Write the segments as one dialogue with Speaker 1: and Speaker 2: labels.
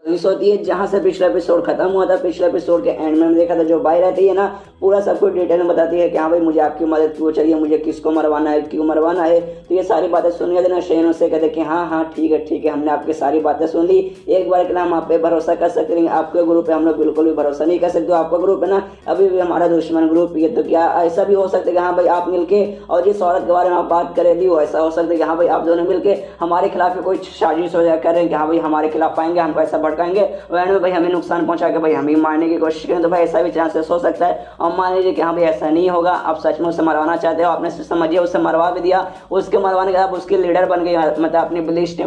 Speaker 1: Miss होती है। जहाँ से पिछला एपिसोड खत्म हुआ था, पिछले एपिसोड के एंड में देखा था जो बाई रहती है ना, पूरा सब कुछ डिटेल में बताती है कि हाँ भाई मुझे आपकी मदद क्यों चाहिए, मुझे किसको मरवाना है, क्यों मरवाना है। तो ये सारी बातें सुन के ना शेन उससे कहते कि हाँ हाँ ठीक है, हमने आपकी सारी बातें सुन ली, एक बार के लिए हम आप पे भरोसा कर सकते हैं, आपके ग्रुप पे हम लोग बिल्कुल भी भरोसा नहीं कर सकते। आपका ग्रुप है ना अभी भी हमारा दुश्मन ग्रुप है। तो क्या ऐसा भी हो सकता है कि हाँ भाई आप मिलके और जिस औरत के बारे में आप बात कर रही हो, ऐसा हो सकता है कि हाँ भाई आप दोनों मिलके हमारे खिलाफ कोई साजिश हो जाए कर रहे हैं कि हाँ भाई हमारे खिलाफ आएंगे, हमको ऐसा भड़काएंगे और एंड में भाई हमें नुकसान पहुंचा के भाई हमें मारने की कोशिश करें। तो भाई ऐसा भी चांसेस हो सकता है। और मान लीजिए कि हाँ भाई ऐसा नहीं होगा, आप सच में उसे मरवाना चाहते हो, आपने समझिए उसे मरवा भी दिया, उसके मरवाने के बाद उसके लीडर बन गए, मतलब अपनी ब्लिच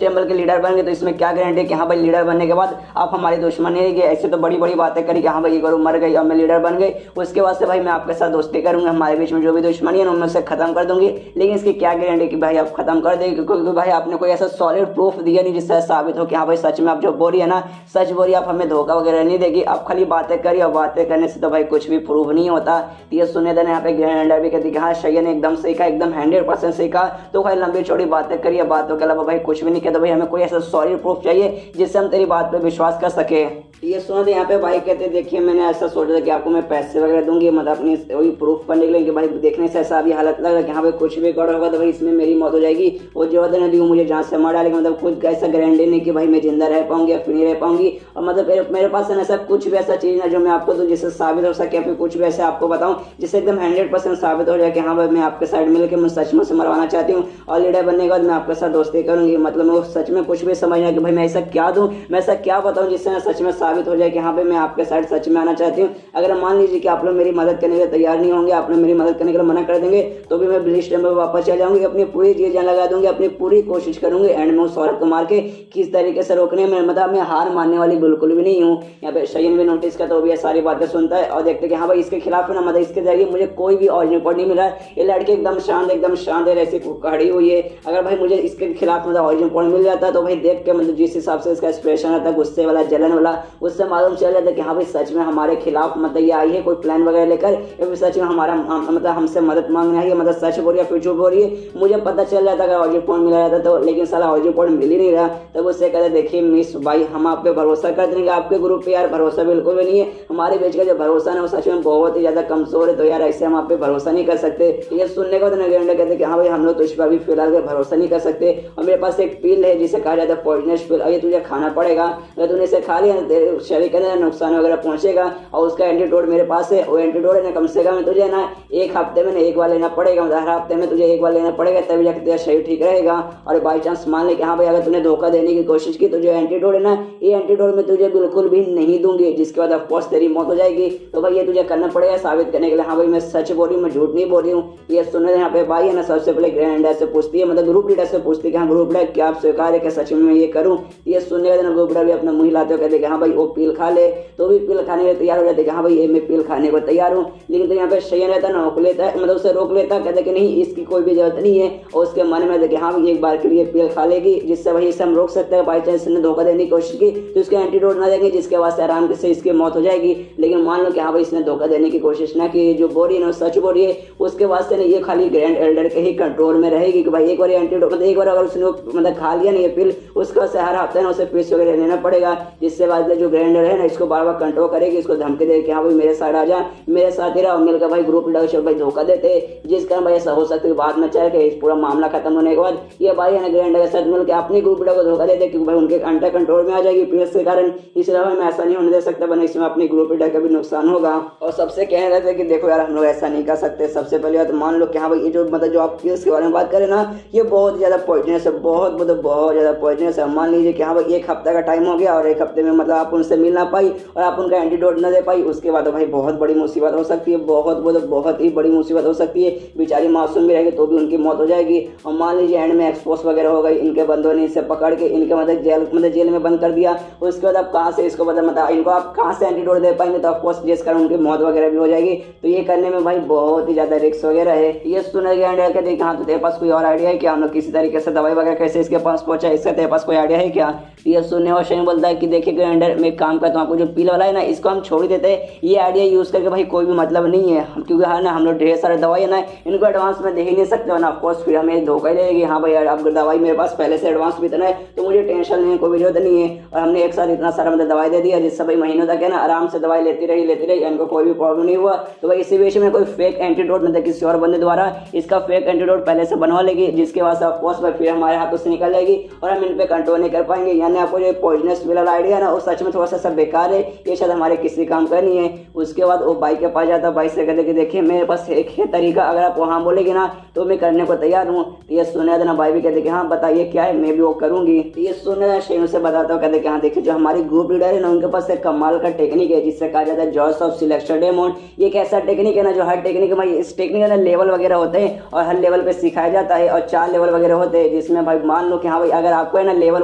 Speaker 1: टेंपल के लीडर बन गए। तो इसमें क्या गारंटी है कि हाँ भाई लीडर बनने के बाद आप हमारे दुश्मन नहीं रहे। ऐसे तो बड़ी बड़ी बातें करी कि हाँ भाई ये करो मर गई और मैं लीडर बन गई, उसके बाद से भाई मैं आपके साथ दोस्ती करूंगा, हमारे बीच में जो भी दुश्मनी है उनमें से खत्म कर दूंगी। लेकिन इसकी क्या गारंटी कि भाई आप खत्म कर देंगे, क्योंकि भाई आपने कोई ऐसा सॉलिड प्रूफ दिया नहीं जिससे साबित हो कि हाँ भाई सच में आप जो बोल रही है ना सच बोल रही है, आप हमें धोखा वगैरह नहीं देगी। आप खाली बातें करी और बातें करने से तो भाई कुछ भी प्रूफ नहीं होता। ये सुनने देने यहाँ पे ग्रैंड भी कहती कि हाँ शैया ने एकदम सही कहा, एकदम 100% सही कहा। तो भाई लंबी चौड़ी बातें करिए, बातों के अलावा भाई कुछ भी नहीं कहते। भाई हमें कोई ऐसा सॉलिड प्रूफ चाहिए जिससे हम तेरी बात पे विश्वास कर सके। ये सुनो तो यहाँ पे भाई कहते देखिए मैंने ऐसा सोचा था कि आपको मैं पैसे वगैरह दूंगी, मतलब अपनी वही प्रूफ करने के लिए कि भाई देखने से ऐसा अभी हालत लग रहा है कि हाँ भाई कुछ भी कर होगा तो भाई इसमें मेरी मौत हो जाएगी। वो जो दी मुझे जहाँ से मार डालेगी, मतलब कुछ ऐसा गारंटी नहीं कि भाई मैं जिंदा रह पाऊंगी या फिर नहीं रह पाऊंगी। और मतलब मेरे पास ऐसा कुछ भी ऐसा चीज है जो मैं आपको दूं जिससे साबित हो सके, फिर कुछ भी ऐसे आपको बताऊं जिससे एकदम 100% साबित हो जाए कि हाँ भाई मैं आपके साइड मिलकर मैं सच में से मरवाना चाहती हूँ और लीडर बनने के बाद मैं आपके साथ दोस्ती करूंगी। मतलब मैं सच में कुछ भी समझना कि भाई मैं ऐसा क्या दूं, मैं ऐसा क्या बताऊं जिससे मैं सच में साबित हो जाए कि हाँ भाई मैं आपके साइड सच में आना चाहती हूँ। अगर मान लीजिए कि आप लोग मेरी मदद करने के लिए तैयार नहीं होंगे, आप लोग मेरी मदद करने के लिए मना कर देंगे, तो भी मैं ब्लिच टेंपल में वापस चल जाऊंगी, अपनी पूरी चीजें लगा दूंगी, अपनी पूरी कोशिश करूंगी एंड में उस औरत को मार के किस तरीके से रोकने में, मतलब मैं हार मानने वाली बिल्कुल भी नहीं हूँ। यहाँ पे शयन भी नोटिस करता है, वो भी ये सारी बातें सुनता है और देखते कि हाँ भाई इसके खिलाफ है ना, मतलब इसके जरिए मुझे कोई भी और रिपोर्ट नहीं मिला है। ये लड़की एकदम शांत है, ऐसी खड़ी हुई है। अगर भाई मुझे इसके खिलाफ मतलब और रिपोर्ट मिल जाता तो भाई देख के मतलब जिस हिसाब से इसका एक्सप्रेशन रहता गुस्से वाला जलन वाला, उससे मालूम चल जाता कि हाँ भाई सच में हमारे खिलाफ मतलब ये आई है कोई प्लान वगैरह लेकर, या फिर सच में हमारा मतलब हमसे मदद मांगने आई है, मतलब सच बोल रही है फिर झूठ बोल रही है। मुझे पता चल जाता अगर ऑडियो पॉइंट मिला जाता तो, लेकिन साला ऑडियो पॉइंट मिल ही नहीं रहा। तब उससे कहते देखिए मिस भाई हम आप पे भरोसा कर देंगे, आपके ग्रुप पे यार भरोसा बिल्कुल भी नहीं है, हमारे बीच का जो भरोसा है वो सच में बहुत ही ज्यादा कमजोर है, तो यार ऐसे हम आप पे भरोसा नहीं कर सकते। ये सुनने को तो नगेंडा कहते कि हाँ भाई हम लोग तुझ पर अभी फिलहाल भरोसा नहीं कर सकते, और मेरे पास एक पिल है जिसे कहा जाता है पॉइजनस पिल, और ये तुझे खाना पड़ेगा, अगर तूने इसे खा लिया तेरे शरीर के अंदर नुकसान वगैरह पहुंचेगा। और उसका एंटीडोट मेरे पास है, वो एंटीडोट है ना कम से कम तुझे ना एक हफ्ते में एक बार लेना पड़ेगा, मतलब हर हफ्ते में तुझे एक बार लेना पड़ेगा, तभी जाकर तेरा शरीर ठीक रहेगा। और बाई चांस मान ले कि हाँ भाई अगर तूने धोखा देने की कोशिश की तो जो एंटीडोट है ना ये एंटीडोट में तुझे बिल्कुल भी नहीं दूंगी, जिसके बाद ऑफकोर्स तेरी मौत हो जाएगी। तो भाई ये तुझे करना पड़ेगा साबित करने के लिए हाँ भाई मैं सच बोल रही हूँ, मैं झूठ नहीं बोल रही हूँ। ये सुनने यहाँ पे भाई है ना सबसे पहले ग्रैंड से पूछती है, मतलब ग्रुप लीडर से पूछती है कि हाँ ग्रुप लीडर क्या आप स्वीकार है कि सच में मैं ये करूँ। ये सुनने का ग्रुप लीडर भी अपना मुंह हिलाते हुए कहते कि हाँ भाई वो पील खा ले, तो भी पील खाने के तैयार हो जाते कि हाँ भाई ये मैं पील खाने को तैयार हूँ। लेकिन तो यहाँ पे शयन रहता ना रोक लेता है, मतलब उसे रोक लेता, कहते कि नहीं इसकी कोई भी जरूरत नहीं है, और उसके मन में कि हाँ भाई एक बार के लिए पील खा लेगी जिससे भाई इसे हम रोक सकते हैं। बाई चांस इसने धोखा देने की कोशिश की तो इसके एंटीडोट ना देंगे जिसके वास्ते आराम से इसकी मौत हो जाएगी। लेकिन मान लो कि हाँ भाई इसने धोखा देने की कोशिश ना की, जो बोल रही है ना सच बोल रही है, उसके वास्ते ना ये खाली ग्रैंड एल्डर के ही कंट्रोल में रहेगी कि भाई एक बार एंटीडोट मतलब एक बार अगर उसने मतलब खा लिया नहीं ये पिल, उसका से हर हफ्ते ना उसे पीस वगैरह लेना पड़ेगा, जिससे बाद जो ग्रैंडर है ना इसको बार बार कंट्रोल करेगी, इसको धमकी दे कि हाँ भाई मेरे साथ आ जा, मेरे साथ ही रहा, मिलकर भाई ग्रुप लीडर भाई धोखा देते, जिस कारण भाई ऐसा हो सकता है बाद में चल के इस पूरा मामला खत्म होने के बाद ये भाई है ना ग्रैंडर के साथ मिलकर अपने ग्रुप लीडर को धोखा देते, क्योंकि भाई उनके अंडर कंट्रोल में आ जाएगी पीएस के कारण। इसलिए भाई मैं ऐसा नहीं होने दे सकता, बना इसमें अपने ग्रुप लीडर का भी नुकसान होगा। और सबसे कह रहे थे कि देखो यार हम लोग ऐसा नहीं कर सकते। सबसे पहले बात मान लो कि हाँ भाई ये जो मतलब जो आप पीएस के बारे में बात करें ना ये बहुत ज्यादा पॉइजनस है, बहुत ज्यादा पॉइजनस है। मान लीजिए कि हाँ भाई एक हफ्ते का टाइम हो गया और एक हफ्ते में मतलब आप उनसे मिल ना पाई और आप उनका एंटीडोट न दे पाई, उसके बाद भाई बहुत बड़ी मुसीबत हो सकती है, बहुत ही बड़ी मुसीबत हो सकती है। बेचारी मासूम भी रहेगी तो भी उनकी मौत हो जाएगी। और मान लीजिए एंड में एक्सपोज वगैरह हो गई, इनके बंदों ने इसे पकड़ के इनके मतलब जेल में बंद कर दिया, उसके बाद आप कहाँ से इसको मतलब इनको आप कहाँ से एंटीडोट दे पाएंगे, तो ऑफकोर्स जिस कारण उनकी मौत वगैरह भी हो जाएगी। तो ये करने में भाई बहुत ही ज्यादा रिस्क वगैरह है। ये सुना गया हाँ तो तेरे पास कोई और आइडिया है कि हम लोग किसी तरीके से दवाई वगैरह कैसे इसके पास पहुंचा, इसका तेरे पास कोई आइडिया है क्या? ये सुनने और शेन बोलता है कि देखिए ग्राइंडर, मैं एक काम करता हूँ, आपको जो पील वाला है ना इसको हम छोड़ ही देते हैं, ये आइडिया यूज़ करके भाई कोई भी मतलब नहीं है, क्योंकि हाँ ना हम लोग ढेर सारे दवाई है ना इनको एडवांस में दे ही नहीं सकते ना, ऑफकोर्स फिर हमें धोखा ही देगी। हाँ भाई अब दवाई मेरे पास पहले से एडवांस भी इतना है तो मुझे टेंशन नहीं है, कोई भी जरूरत नहीं है। और हमने एक साथ इतना सारा मतलब दवाई दे दिया जिससे भाई महीनों तक है ना आराम से दवाई लेती रही, इनको कोई भी प्रॉब्लम नहीं हुआ। तो भाई इसी वजह से मैं कोई फेक एंटीडोट मतलब किसी और बंदे द्वारा इसका फेक एंटीडोट पहले से बनवा लेगी, जिसके बाद ऑफकोर्स भाई फिर हमारे हाथों से निकल जाएगी और हम इन पे कंट्रोल नहीं कर पाएंगे। यानी आपको जो पॉइजनस वाला आइडिया ना वो सच में थोड़ा सा बेकार है, ये शायद हमारे किसी काम का नहीं है। उसके बाद वो बाइक के पास जाता, बाइक से कहते कि देखिए मेरे पास एक ही तरीका, अगर आप वहाँ बोलेगी ना तो मैं करने को तैयार हूँ। तो ये सुने देना भाई भी कहते कि हाँ बताइए क्या है, मैं भी वो करूंगी। तो ये सुने देना शेन से बताता हूँ, कहते कि हाँ देखिए जो हमारी ग्रुप लीडर है ना उनके पास एक कमाल का टेक्निक है जिससे कहा जाता है जॉस ऑफ सिलेक्शन डेमोन। ये एक ऐसा टेक्निक है ना जो हर टेक्निक भाई इस टेक्निक ना लेवल वगैरह होते हैं और हर लेवल पे सिखाया जाता है, और 4 लेवल वगैरह होते हैं जिसमें भाई मान लो कि हाँ भाई अगर आपको है ना लेवल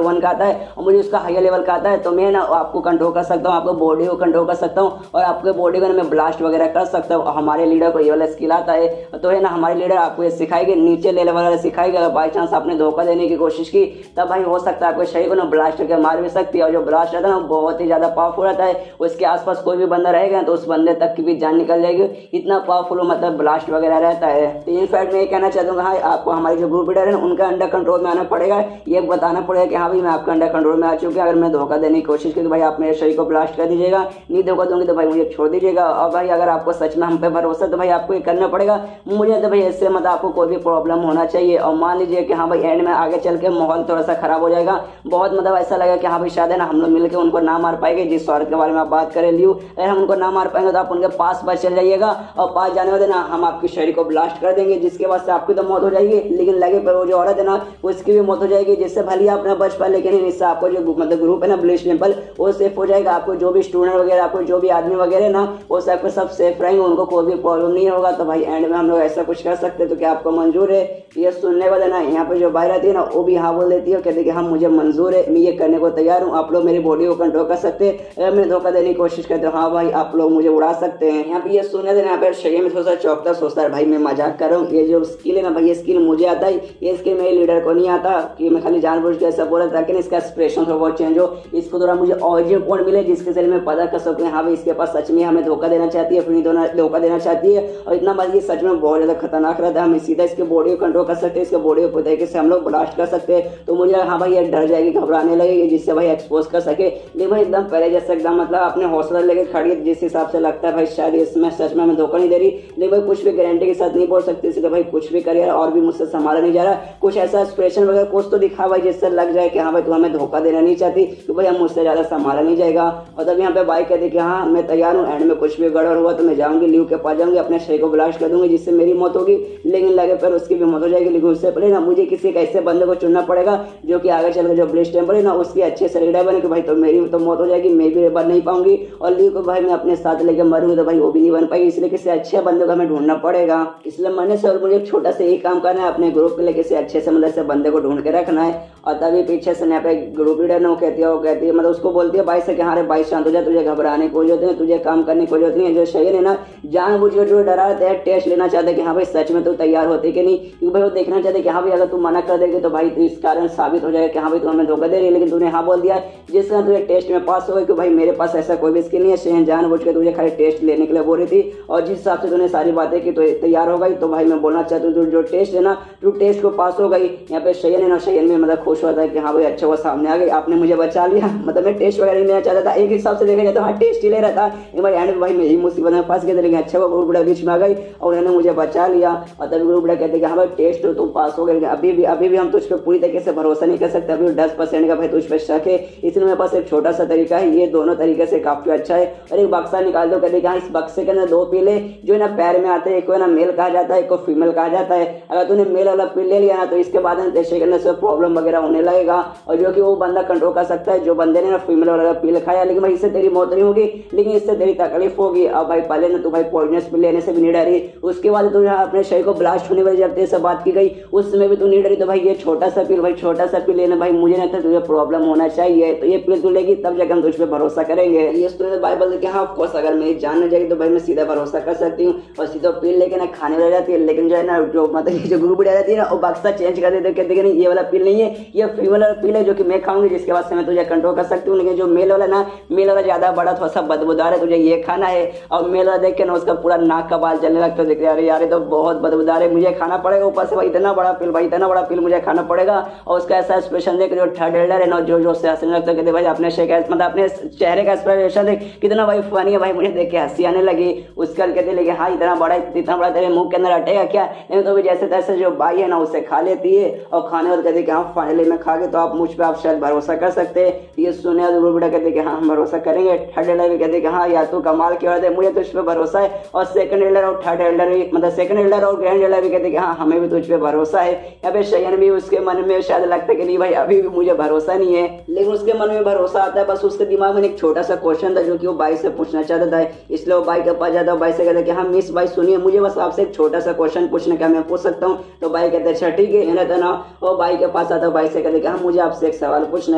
Speaker 1: 1 का आता है और मुझे उसका हायर लेवल का आता है तो मैं ना आपको कंट्रोल कर सकता हूँ, आपको बॉडी को कंट्रोल कर सकता हूँ और आपके बॉडी को ना मैं ब्लास्ट वगैरह कर सकता हूँ। हमारे लीडर को ये वाला स्किल आता है तो है ना हमारे लीडर आपको ये सिखाएंगे, नीचे लेवल वाला सिखाएगा। अगर बाई चांस आपने धोखा देने की कोशिश की तब भाई हो सकता है आपके शरीर को ना ब्लास्ट करके मार भी सकती है, और जो ब्लास्ट रहता है ना बहुत ही ज्यादा पावरफुल रहता है, उसके आसपास कोई भी बंदा रहेगा तो उस बंदे तक की भी जान निकल जाएगी, इतना पावरफुल मतलब ब्लास्ट वगैरह रहता है। तो इनफैक्ट मैं ये कहना चाहता हूँ हाँ आपको हमारी जो ग्रुप लीडर है उनका अंडर कंट्रोल में आना पड़ेगा, ये बताना पड़ेगा कि हाँ भाई मैं आपका अंडर कंट्रोल में आ चुकी हूँ, अगर मैं धोखा देने की कोशिश की तो भाई आप मेरे शरीर को ब्लास्ट कर दीजिएगा, नहीं धोखा दूंगी तो भाई मुझे छोड़ दीजिएगा। और भाई अगर आपको सच में हम पे भरोसा तो भाई आपको ये करना पड़ेगा, मुझे तो भाई इससे मतलब आपको कोई भी प्रॉब्लम होना चाहिए। और मान लीजिए कि हाँ भाई एंड में आगे चल के माहौल थोड़ा सा खराब हो जाएगा, बहुत मतलब ऐसा लगा कि हाँ भाई शायद है ना हम लोग मिलकर उनको ना मार पाएंगे, जिस औरत के बारे में आप बात करें लियो, अगर हम उनको ना मार पाएंगे तो आप उनके पास बस चल जाइएगा और पास जाने वाले ना हम आपके शरीर को ब्लास्ट कर देंगे, जिसके बाद से आपकी तो मौत हो जाएगी, लेकिन लगे पर वो जो औरत है ना उसकी भी मौत हो जाएगी, जिससे भले आप ना बच पाए, लेकिन इससे आपको जो मतलब ग्रुप है ना ब्लिच टेम्पल वो सेफ हो जाएगा, आपको जो भी स्टूडेंट वगैरह आपको जो भी आदमी वगैरह ना वो सबके सब सेफ रहेंगे, उनको कोई भी प्रॉब्लम नहीं होगा। तो भाई एंड में हम लोग ऐसा कुछ कर सकते हैं, तो क्या आपको मंजूर है? ये सुनने वाले ना यहाँ पे जो बाहर आती है ना वो भी हाँ बोल देती है, कहती है कि हाँ मुझे मंजूर है, मैं ये करने को तैयार हूँ, आप लोग मेरी बॉडी को कंट्रोल कर सकते हैं, अगर मैं धोखा देने की कोशिश करते हो हाँ भाई आप लोग मुझे उड़ा सकते हैं। यहाँ पे ये सुनने देना यहाँ पे शरीर में थोड़ा सा चौकता सोचता है भाई मैं मजाक कर रहा हूँ, ये जो स्किल है ना भाई ये स्किल मुझे आता है, ये स्किल मेरे लीडर को नहीं आता कि मैं खाली जानबूझ के ऐसा बोला ताकि इसका एक्सप्रेशन थोड़ा बहुत चेंज हो, इसको थोड़ा मुझे ऑरिजिनल पॉइंट मिले जिसके जरिए मैं पता कर सकूँ हाँ भाई इसके पास सच में हमें धोखा देना चाहती है, फिर धोखा देना चाहती है, और इतना बात ये सच में बहुत ज्यादा खतरनाक रहता है, हम सीधा इसके बॉडी को कंट्रोल कर सकते हैं, इसके बॉडी को तरीके से हम लोग ब्लास्ट कर सकते हैं। तो मुझे हाँ भाई ये डर जाएगी, घबराने लगेगी, जिससे भाई एक्सपोज कर सके, लेकिन भाई एकदम पहले जैसे एकदम मतलब अपने हौसला लेकर खड़ी है, जिस हिसाब से लगता है भाई शायद इसमें सच में हमें धोखा नहीं दे रही, लेकिन भाई कुछ भी गारंटी के साथ नहीं बोल सकती, इसलिए भाई कुछ भी करिए और भी मुझसे संभाला नहीं जा रहा, कुछ ऐसा एक्सप्रेशन वगैरह कुछ तो दिखा भाई जिससे लग जाए कि हाँ भाई तू हमें धोखा देना नहीं चाहती, तो भाई हम मुझसे ज्यादा संभाला नहीं जाएगा। और तब यहाँ पे बाइक कहती कि हाँ मैं तैयार हूँ, एंड में कुछ भी गड़बड़ हुआ तो मैं जाऊंगी लीव के पास जाऊंगी, अपने शरीर को ब्लास्ट कर दूंगी जिससे मेरी मौत होगी, लेकिन लगे पर उसकी भी मौत हो जाएगी, लेकिन उससे पहले ना मुझे किसी एक ऐसे बंदे को चुनना पड़ेगा जो कि आगे चलकर जो ब्लिच टेम्पल है ना उसकी अच्छे से लीडर बने कि भाई तो मेरी तो मौत हो जाएगी, मैं भी बन नहीं पाऊंगी, और लीव को भाई मैं अपने साथ लेकर मरूंगी तो भाई वो भी नहीं बन पाएगी, इसलिए किसी अच्छे बंदे को हमें ढूंढना पड़ेगा। इसलिए मैंने से और मुझे छोटा सा यही काम करना है, अपने ग्रुप के लिए किसी अच्छे से मतलब से बंदे को ढूंढ के रखना है। और तभी पीछे से यहाँ पे ग्रुप लीडर ने वो कहती है मतलब उसको बोलती है भाई से कि हाँ रे भाई शांत हो जाए, तुझे घबराने की जरूरत नहीं, तुझे काम करने की जरूरत नहीं है। जो शरीर है ना जानबूझ के जो डराते हैं टेस्ट लेना चाहते कि हाँ भाई सच में तो तैयार होते कि नहीं, क्योंकि भाई वो देखना चाहते कि हाँ भाई अगर तू मना कर देगी तो भाई इस कारण साबित हो जाएगा कि हाँ भाई तू हमें धोखा दे रही है, लेकिन तूने हाँ बोल दिया जिस कारण तुझे टेस्ट में पास हो गई कि भाई मेरे पास ऐसा कोई भी स्किल नहीं है, शहन जानबूझ के तुझे खाली टेस्ट लेने के लिए बोल रही थी, और जिस हिसाब से तूने सारी बातें की तो तैयार हो गई। तो भाई मैं बोलना चाहता हूँ जो टेस्ट है ना तू टेस्ट को पास हो गई। यहाँ पे शयन है ना, शयन में मतलब खुश होता है कि हाँ भाई अच्छा वो सामने आ गई, आपने मुझे बचा लिया, मतलब मैं टेस्ट वगैरह नहीं लेना चाहता था, एक हिसाब से देखा जाए तो हाँ टेस्ट ही ले रहा था, भाई एंड में भाई मैं ही मुसीबत में फंस गया था, लेकिन अच्छा वो ग्रुप बड़ा बीच में आ गई और उन्होंने मुझे बचा लिया। और तभी ग्रुप बड़ा कहते कि हाँ भाई टेस्ट तो तुम पास हो गए, अभी भी हम तुझ पर पूरी तरीके से भरोसा नहीं कर सकते, अभी 10% का भाई तुझ पर शक है, इसलिए मेरे पास एक छोटा सा तरीका है, ये दोनों तरीके से काफी अच्छा है। और एक बक्सा निकाल दो, कहते हाँ इस बक्से के अंदर 2 पीले जो है ना पैर में आते हैं, एक को ना मेल कहा जाता है, एक को फीमेल कहा जाता है। अगर तूने मेल वाला पील ले लिया ना तो इसके बाद तेरे करने से प्रॉब्लम वगैरह होने लगेगा, और जो कि वो बंदा कंट्रोल कर सकता है जो बंदे ने ना फीमेल वाला पील खाया, लेकिन भाई इससे तेरी मौत नहीं होगी, लेकिन इससे तेरी तकलीफ होगी। अब भाई पहले ना तू भाई पॉइजनस पिल लेने से भी नहीं डरी, उसके बाद तू अपने शरीर को ब्लास्ट होने वाली जब तेरे से बात की गई उस समय भी तू नहीं डरी, तो भाई ये छोटा सा पिल, भाई छोटा सा पिल लेना भाई मुझे नहीं था तुझे प्रॉब्लम होना चाहिए। तो ये पिल तू लेगी तब जाकर हम तुझ पे भरोसा करेंगे। ये सुने बाइबल ने कहा ऑफकोर्स अगर मेरी जान न जाएगी तो भाई मैं सीधा भरोसा कर सकती हूँ और सीधा पिल लेके ना खाने लग जाती है। लेकिन जो है ना जो मतलब जो ग्रुप रह जाती है ना वो बक्सा चेंज कर देते, कहते नहीं ये वाला पिल नहीं है, ये फीमेल वाला पिल है जो कि मैं खाऊंगी जिसके बाद से मैं तुझे कंट्रोल कर सकती हूँ। लेकिन जो मेल वाला ना, मेल वाला ज्यादा बड़ा थोड़ा सा बदबूदार है, तुझे ये खाना है। और मेल वाला देख के ना उसका पूरा नाक का बाल जलने लगता है, देखते अरे यार तो बहुत बदबूदार है, मुझे खाना पड़ेगा। ऊपर से भाई इतना बड़ा पिल, भाई इतना बड़ा पिल मुझे खाना पड़ेगा। और उसका ऐसा एक्सप्रेशन देख जो थर्ड एल्डर है ना जो से हंसने लगता है, भाई अपने मतलब अपने चेहरे का एक्सप्रेशन देख कितना भाई फनी है, भाई मुझे देख के हंसी आने लगी। उसका कहते लगे हाँ इतना बड़ा तेरे मुंह के अंदर अटेगा क्या। नहीं तो भी जैसे तैसे जो भाई है ना उसे खा लेती है और खाने वाले कहते कि हाँ फाइनली मैं खा गए तो आप मुझ पे आप शायद भरोसा कर सकते हैं। ये सुने और बेटा कहते कि हाँ हम भरोसा करेंगे। थर्ड एल्डर भी कहते कि हाँ यार तू कमाल की औरत है, मुझे तुझ पे भरोसा है। और सेकंड एल्डर और थर्ड एल्डर भी मतलब सेकंड एल्डर और ग्रैंड एल्डर भी कहते कि हाँ हमें भी तुझ पे भरोसा है। या फिर शयन भी उसके मन में शायद लगता है कि नहीं भाई अभी भी मुझे भरोसा नहीं है, लेकिन उसके मन में भरोसा आता है। बस उसके दिमाग में एक छोटा सा क्वेश्चन था जो कि वो भाई से पूछना चाहता था, इसलिए वो भाई के पास जाता है। भाई से कहता है कि हाँ मिस भाई सुनिए मुझे बस आपसे एक छोटा सा क्वेश्चन पूछने का, मैं पूछ सकता हूँ। तो भाई कहते हैं अच्छा ठीक है ना तो ना। और भाई के पास आता है, भाई से कहते कि हाँ मुझे आपसे एक सवाल पूछना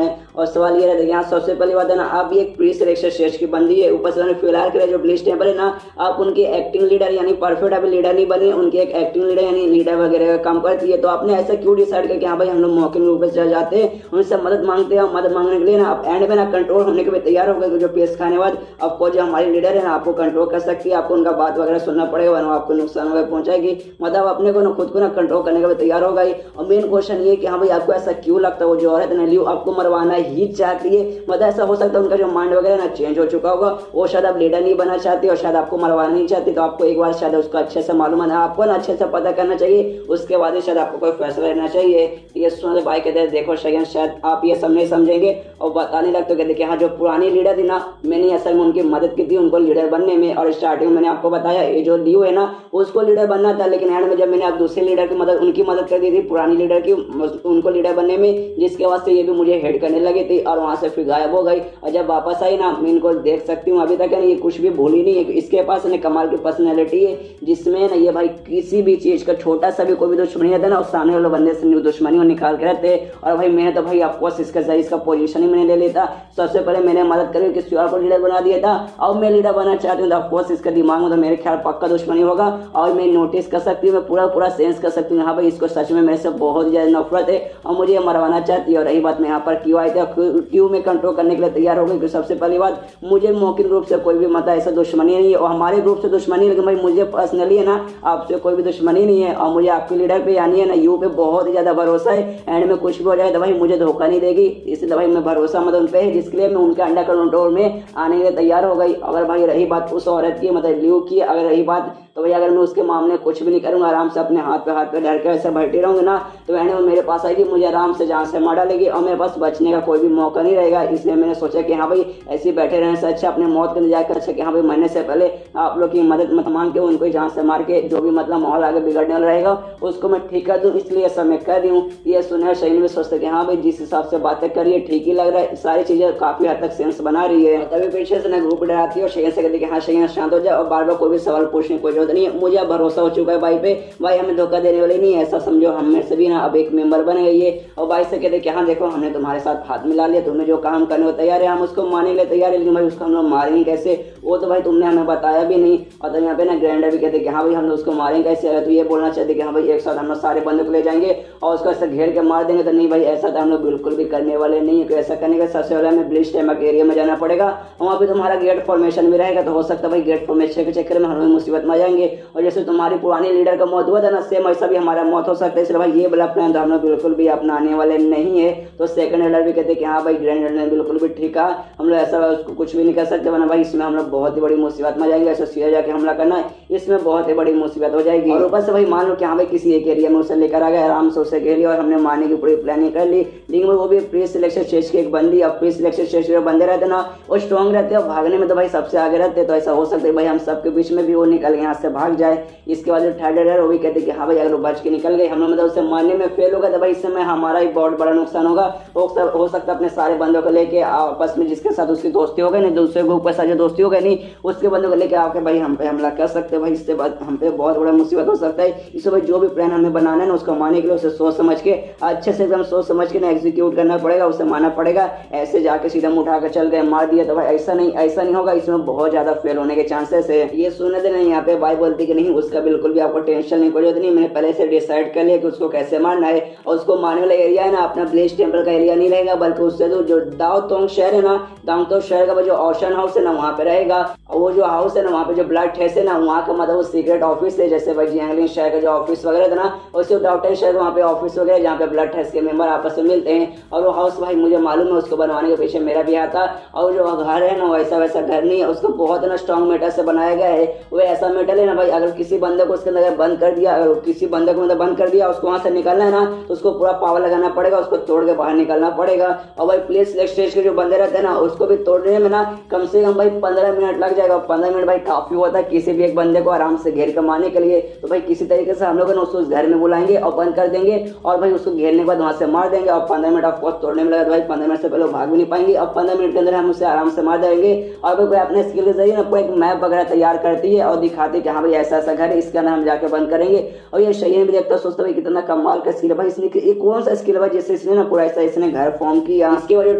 Speaker 1: है। और सवाल ये रहता है कि हाँ सबसे पहली बात है ना आप एक प्री सिलेक्शन स्टेज की बंदी है, ऊपर से फिलहाल के जो ब्लिच टेम्पर है ना आप उनकी एक्टिंग लीडर यानी परफेक्ट अभी लीडर नहीं बनी, उनकी एक एक्टिंग लीडर यानी लीडर वगैरह का काम करती है। तो आपने ऐसा क्यों डिसाइड किया कि हाँ भाई हम लोग मौके रूप से जाते हैं उनसे मदद मांगते हैं। मदद मांगने के लिए ना आप एंड में ना कंट्रोल होने के लिए तैयार हो गए, जो पेश खाने बाद आपको जो हमारी लीडर है ना आपको कंट्रोल कर सकती है, आपको उनका बात वगैरह सुनना पड़ेगा वरना आपको नुकसान वगैरह पहुंचाएगी। मतलब अपने को ना खुद को ना कंट्रोल करने के लिए तैयार हो गई। और मेन क्वेश्चन ये कि हाँ भाई आपको ऐसा क्यों लगता है वो जो औरत है लियो आपको मरवाना ही चाहती है। मतलब ऐसा हो सकता है उनका जो माइंड वगैरह ना चेंज हो चुका होगा, वो शायद आप लीडर नहीं बना चाहती और शायद आपको मरवाना नहीं चाहती। तो आपको एक बार शायद उसको अच्छे से मालूम है, आपको ना अच्छे से पता करना चाहिए, उसके बाद ही शायद आपको कोई फैसला लेना चाहिए। ये सुन भाई कहते हैं देखो शायद आप ये सब नहीं समझेंगे और बताने लगते कहते कि हाँ जो पुरानी लीडर थी ना मैंने असल में उनकी मदद की थी उनको लीडर बनने में। और स्टार्टिंग में मैंने आपको बताया ये जो लियो है ना उसको लीडर बनना था, लेकिन एंड में जब मैंने आप दूसरे लीडर की मदद उनकी मदद कर दी थी पुरानी लीडर की उनको लीडर बनने में, जिसके वास्ते ये भी मुझे हेड करने लगी थी और वहां से फिर गायब हो गई। और जब वापस आई ना मैं इनको देख सकती हूँ अभी तक है ना ये कुछ भी भूली नहीं है। इसके पास ना कमाल की पर्सनैलिटी है जिसमें ना ये भाई किसी भी चीज का छोटा सा भी कोई भी दुश्मनी रहता है ना और सामने वाले बंदे से दुश्मनी वो निकाल के रहते। और भाई मैंने तो भाई ऑफकोर्स इसका पोजीशन ही मैंने ले लेता। सबसे पहले मैंने मदद करी किसी और को लीडर बना दिया था, अब मैं लीडर बनना चाहती हूँ। ऑफकोर्स इसके दिमाग में तो मेरे ख्याल पक्का दुश्मनी होगा और मैं नोटिस कर सकती हूँ, मैं पूरा सेंस कर सकती हूँ हाँ भाई इसको सच में मेरे से बहुत ज्यादा नफरत है और मुझे मरवाना चाहती है। और रही बात मैं यहाँ पर क्यों आई थी क्यों मैं कंट्रोल करने के लिए तैयार हो गई, सबसे पहली बात मुझे मौखिक रूप से कोई भी मतलब ऐसा दुश्मनी नहीं है और हमारे ग्रुप से दुश्मनी है, लेकिन भाई मुझे पर्सनली है ना आपसे कोई भी दुश्मनी नहीं है और मुझे आपके लीडर पे यानी है ना यू पे बहुत ही ज्यादा भरोसा है। एंड में कुछ भी हो जाए तो भाई मुझे धोखा नहीं देगी, इसलिए भाई मैं भरोसा मतलब उन पे है जिसके लिए मैं उनके अंडर कंट्रोल में आने के लिए तैयार हो गई। अगर भाई रही बात उस औरत की मतलब लियो की, अगर रही बात तो भाई अगर मैं उसके मामले कुछ भी नहीं करूंगा आराम से अपने हाथ पे डर के ऐसे बैठे रहूंगे ना तो एंड में मेरे पास आएगी मुझे आराम से जान से मार डालेगी और मेरे पास बचने का कोई भी मौका नहीं रहेगा। इसलिए मैंने सोचा कि हाँ भाई ऐसे बैठे रहने से अच्छा अपने मौत के जाकर अच्छा कि हाँ भाई मरने से पहले आप लोग की मदद मत मांग के उनको जान से मार के जो भी मतलब माहौल आगे बिगड़ने वाला रहेगा उसको मैं ठीक कर दूं, इसलिए ऐसा मैं कर दूं। ये सुनहर शहीन में सोचते कि हाँ भाई जिस हिसाब से बातें करिए ठीक ही लग रहा है, सारी चीजें काफी हद तक सेंस बना रही है। तभी पीछे से ना ग्रुप डराती है और शहीन से कहती है हाँ शहीन शांत हो जाए और बार बार कोई भी सवाल पूछने की कोई जरूरत नहीं है, मुझे भरोसा हो चुका है भाई पे, भाई हमें धोखा देने वाले नहीं है, ऐसा समझो हम में से भी ना अब एक मेंबर बन गई है। और भाई से कहते कि हाँ देखो हमने तुम्हारे साथ हाथ मिला लिया, तुमने जो काम करने को तैयार है हम उसको मानने के लिए तैयार है, लेकिन भाई उसको हम लोग मारेंगे कैसे वो तो भाई तुमने हमें बताया भी नहीं। और तो यहाँ पे ना ग्रैंडर भी कहते कि हाँ भाई हम लोग उसको मारेंगे कैसे, अगर तो ये बोलना चाहते कि हाँ भाई एक साथ हम लोग सारे बंदों को ले जाएंगे और उसको ऐसा घेर के मार देंगे, तो नहीं भाई ऐसा तो हम लोग बिल्कुल भी करने वाले नहीं है। ऐसा करने का सबसे पहले हमें ब्लिच टेमक एरिया में जाना पड़ेगा, वहाँ पे तुम्हारा गेट फॉर्मेशन भी रहेगा, तो हो सकता है भाई गेट फॉर्मेशन के चक्कर में हम लोग मुसीबत में आ जाएंगे। और जैसे तुम्हारी पुरानी लीडर का मौत हुआ था ना सेम ऐसा भी हमारा मौत हो सकता है, इसलिए भाई ये वाला प्लान तो हम लोग बिल्कुल भी अपनाने वाले नहीं है। तो सेकंड लीडर भी कहते कि हाँ भाई ग्रैंड लीडर ने बिल्कुल भी ठीक है, हम लोग ऐसा उसको कुछ भी नहीं कर सकते वरना भाई इसमें हम लोग बहुत ही बड़ी मुसीबत में जाएंगे, ऐसा सीधा जाके हमला करना है इसमें बहुत ही बड़ी मुसीबत हो जाएगी। और ऊपर से भाई मान लो कि हाँ भाई किसी एक एरिया में उसे लेकर आ गए आराम से उसे घेर लिया और हमने मारने की पूरी प्लानिंग कर ली, लेकिन वो भी प्री सिलेक्शन स्टेज की एक बंदी। अब प्री सिलेक्शन स्टेज के बंदे रहते ना वो स्ट्रॉन्ग रहते हैं और भागने में तो भाई सबसे आगे रहते, तो ऐसा हो सकता है भाई हम सबके बीच में भी वो निकल यहाँ से भाग जाए। इसके बाद जो थर्ड लीडर वो भी कहते कि हाँ भाई अगर वो बच के निकल गए हम लोग मतलब उसे मारने में फेल होगा तो भाई इस समय हमारा ही बहुत बड़ा नुकसान होगा, हो सकता है अपने सारे बंदों को लेके आपस में जिसके जिसके साथ उसकी दोस्ती हो गई नहीं, दूसरे ग्रुप के साथ जो दोस्ती हो गई नहीं, उसके बंदे को लेकर आके भाई हम पे हमला कर सकते हैं भाई। इससे बाद हम पे बहुत बड़ा मुसीबत हो सकता है। इससे भाई जो भी प्लान हमें बनाना है ना उसको मारने के लिए उसे सोच समझ के अच्छे से एकदम सोच समझ के ना एग्जीक्यूट करना पड़ेगा, उसे मानना पड़ेगा। ऐसे जाके सीधा उठा कर चल गए मार दिया तो भाई ऐसा नहीं होगा, इसमें बहुत ज्यादा फेल होने के चांसेस है। ये सुनने देना यहाँ पे भाई बोलती कि नहीं उसका बिल्कुल भी आपको टेंशन नहीं कोई जरूरत नहीं, मैंने पहले से डिसाइड कर लिया कि उसको कैसे मारना है। और उसको मारने वाला एरिया है ना अपना ब्लेज टेम्पल का एरिया नहीं रहेगा, बल्कि उससे जो दाओ तोंग शहर है ना, दाओ तोंग शहर का जो ओशन हाउस है ना वहाँ पे रहेगा। और वो जो हाउस है ना वहाँ पे जो ब्लड टेस्ट है ना वहाँ का मतलब वो सीक्रेट ऑफिस है, जैसे भाई जियांगलिंग शहर का जो ऑफिस वगैरह था ना वैसे डाउटेन शहर वहाँ पे ऑफिस वगैरह जहाँ पे ब्लड टेस्ट के मेंबर आपस में मिलते हैं। और वो हाउस भाई मुझे मालूम है उसको बनवाने के पीछे मेरा भी हाथ था। और जो घर है ना वैसा वैसा घर नहीं है, उसको बहुत ना स्ट्रॉन्ग मेटल से बनाया गया है। वो ऐसा मेटल है ना भाई अगर किसी बंदे को उसके अंदर बंद कर दिया, अगर किसी बंदे को मतलब बंद कर दिया उसको वहाँ से निकलना है ना तो उसको पूरा पावर लगाना पड़ेगा, उसको तोड़ के बाहर निकलना पड़ेगा। और भाई प्लेस स्टेज के जो बंदे रहते हैं ना उसको भी तोड़ने में ना कम से कम भाई 15 मिनट लग जाएगा। 15 मिनट भाई काफी होता है किसी भी एक बंदे को आराम से घेर कर मारने के लिए। तो भाई किसी तरीके से हम लोग उसको उस घर में बुलाएंगे और बंद कर देंगे और भाई उसको घेरने के बाद वहां से मार देंगे। और 15 मिनट ऑफकोर्स तोड़ने में लगा तो भाई 15 मिनट से पहले भाग भी नहीं पाएंगे। अब 15 मिनट के अंदर हम उसे आराम से मार देंगे। और भाई कोई अपने स्किल के जरिए ना कोई एक मैप वगैरह तैयार करती है और दिखाती है कि हाँ भाई ऐसा ऐसा घर है, इसके अंदर हम जाके बंद करेंगे। और ये शहीन भी देखता सोचता भाई कितना कमाल का स्किल है भाई, इसने ये कौन सा स्किल है भाई जिससे इसने ना पूरा ऐसा इसने घर फॉर्म किया। इसके वजह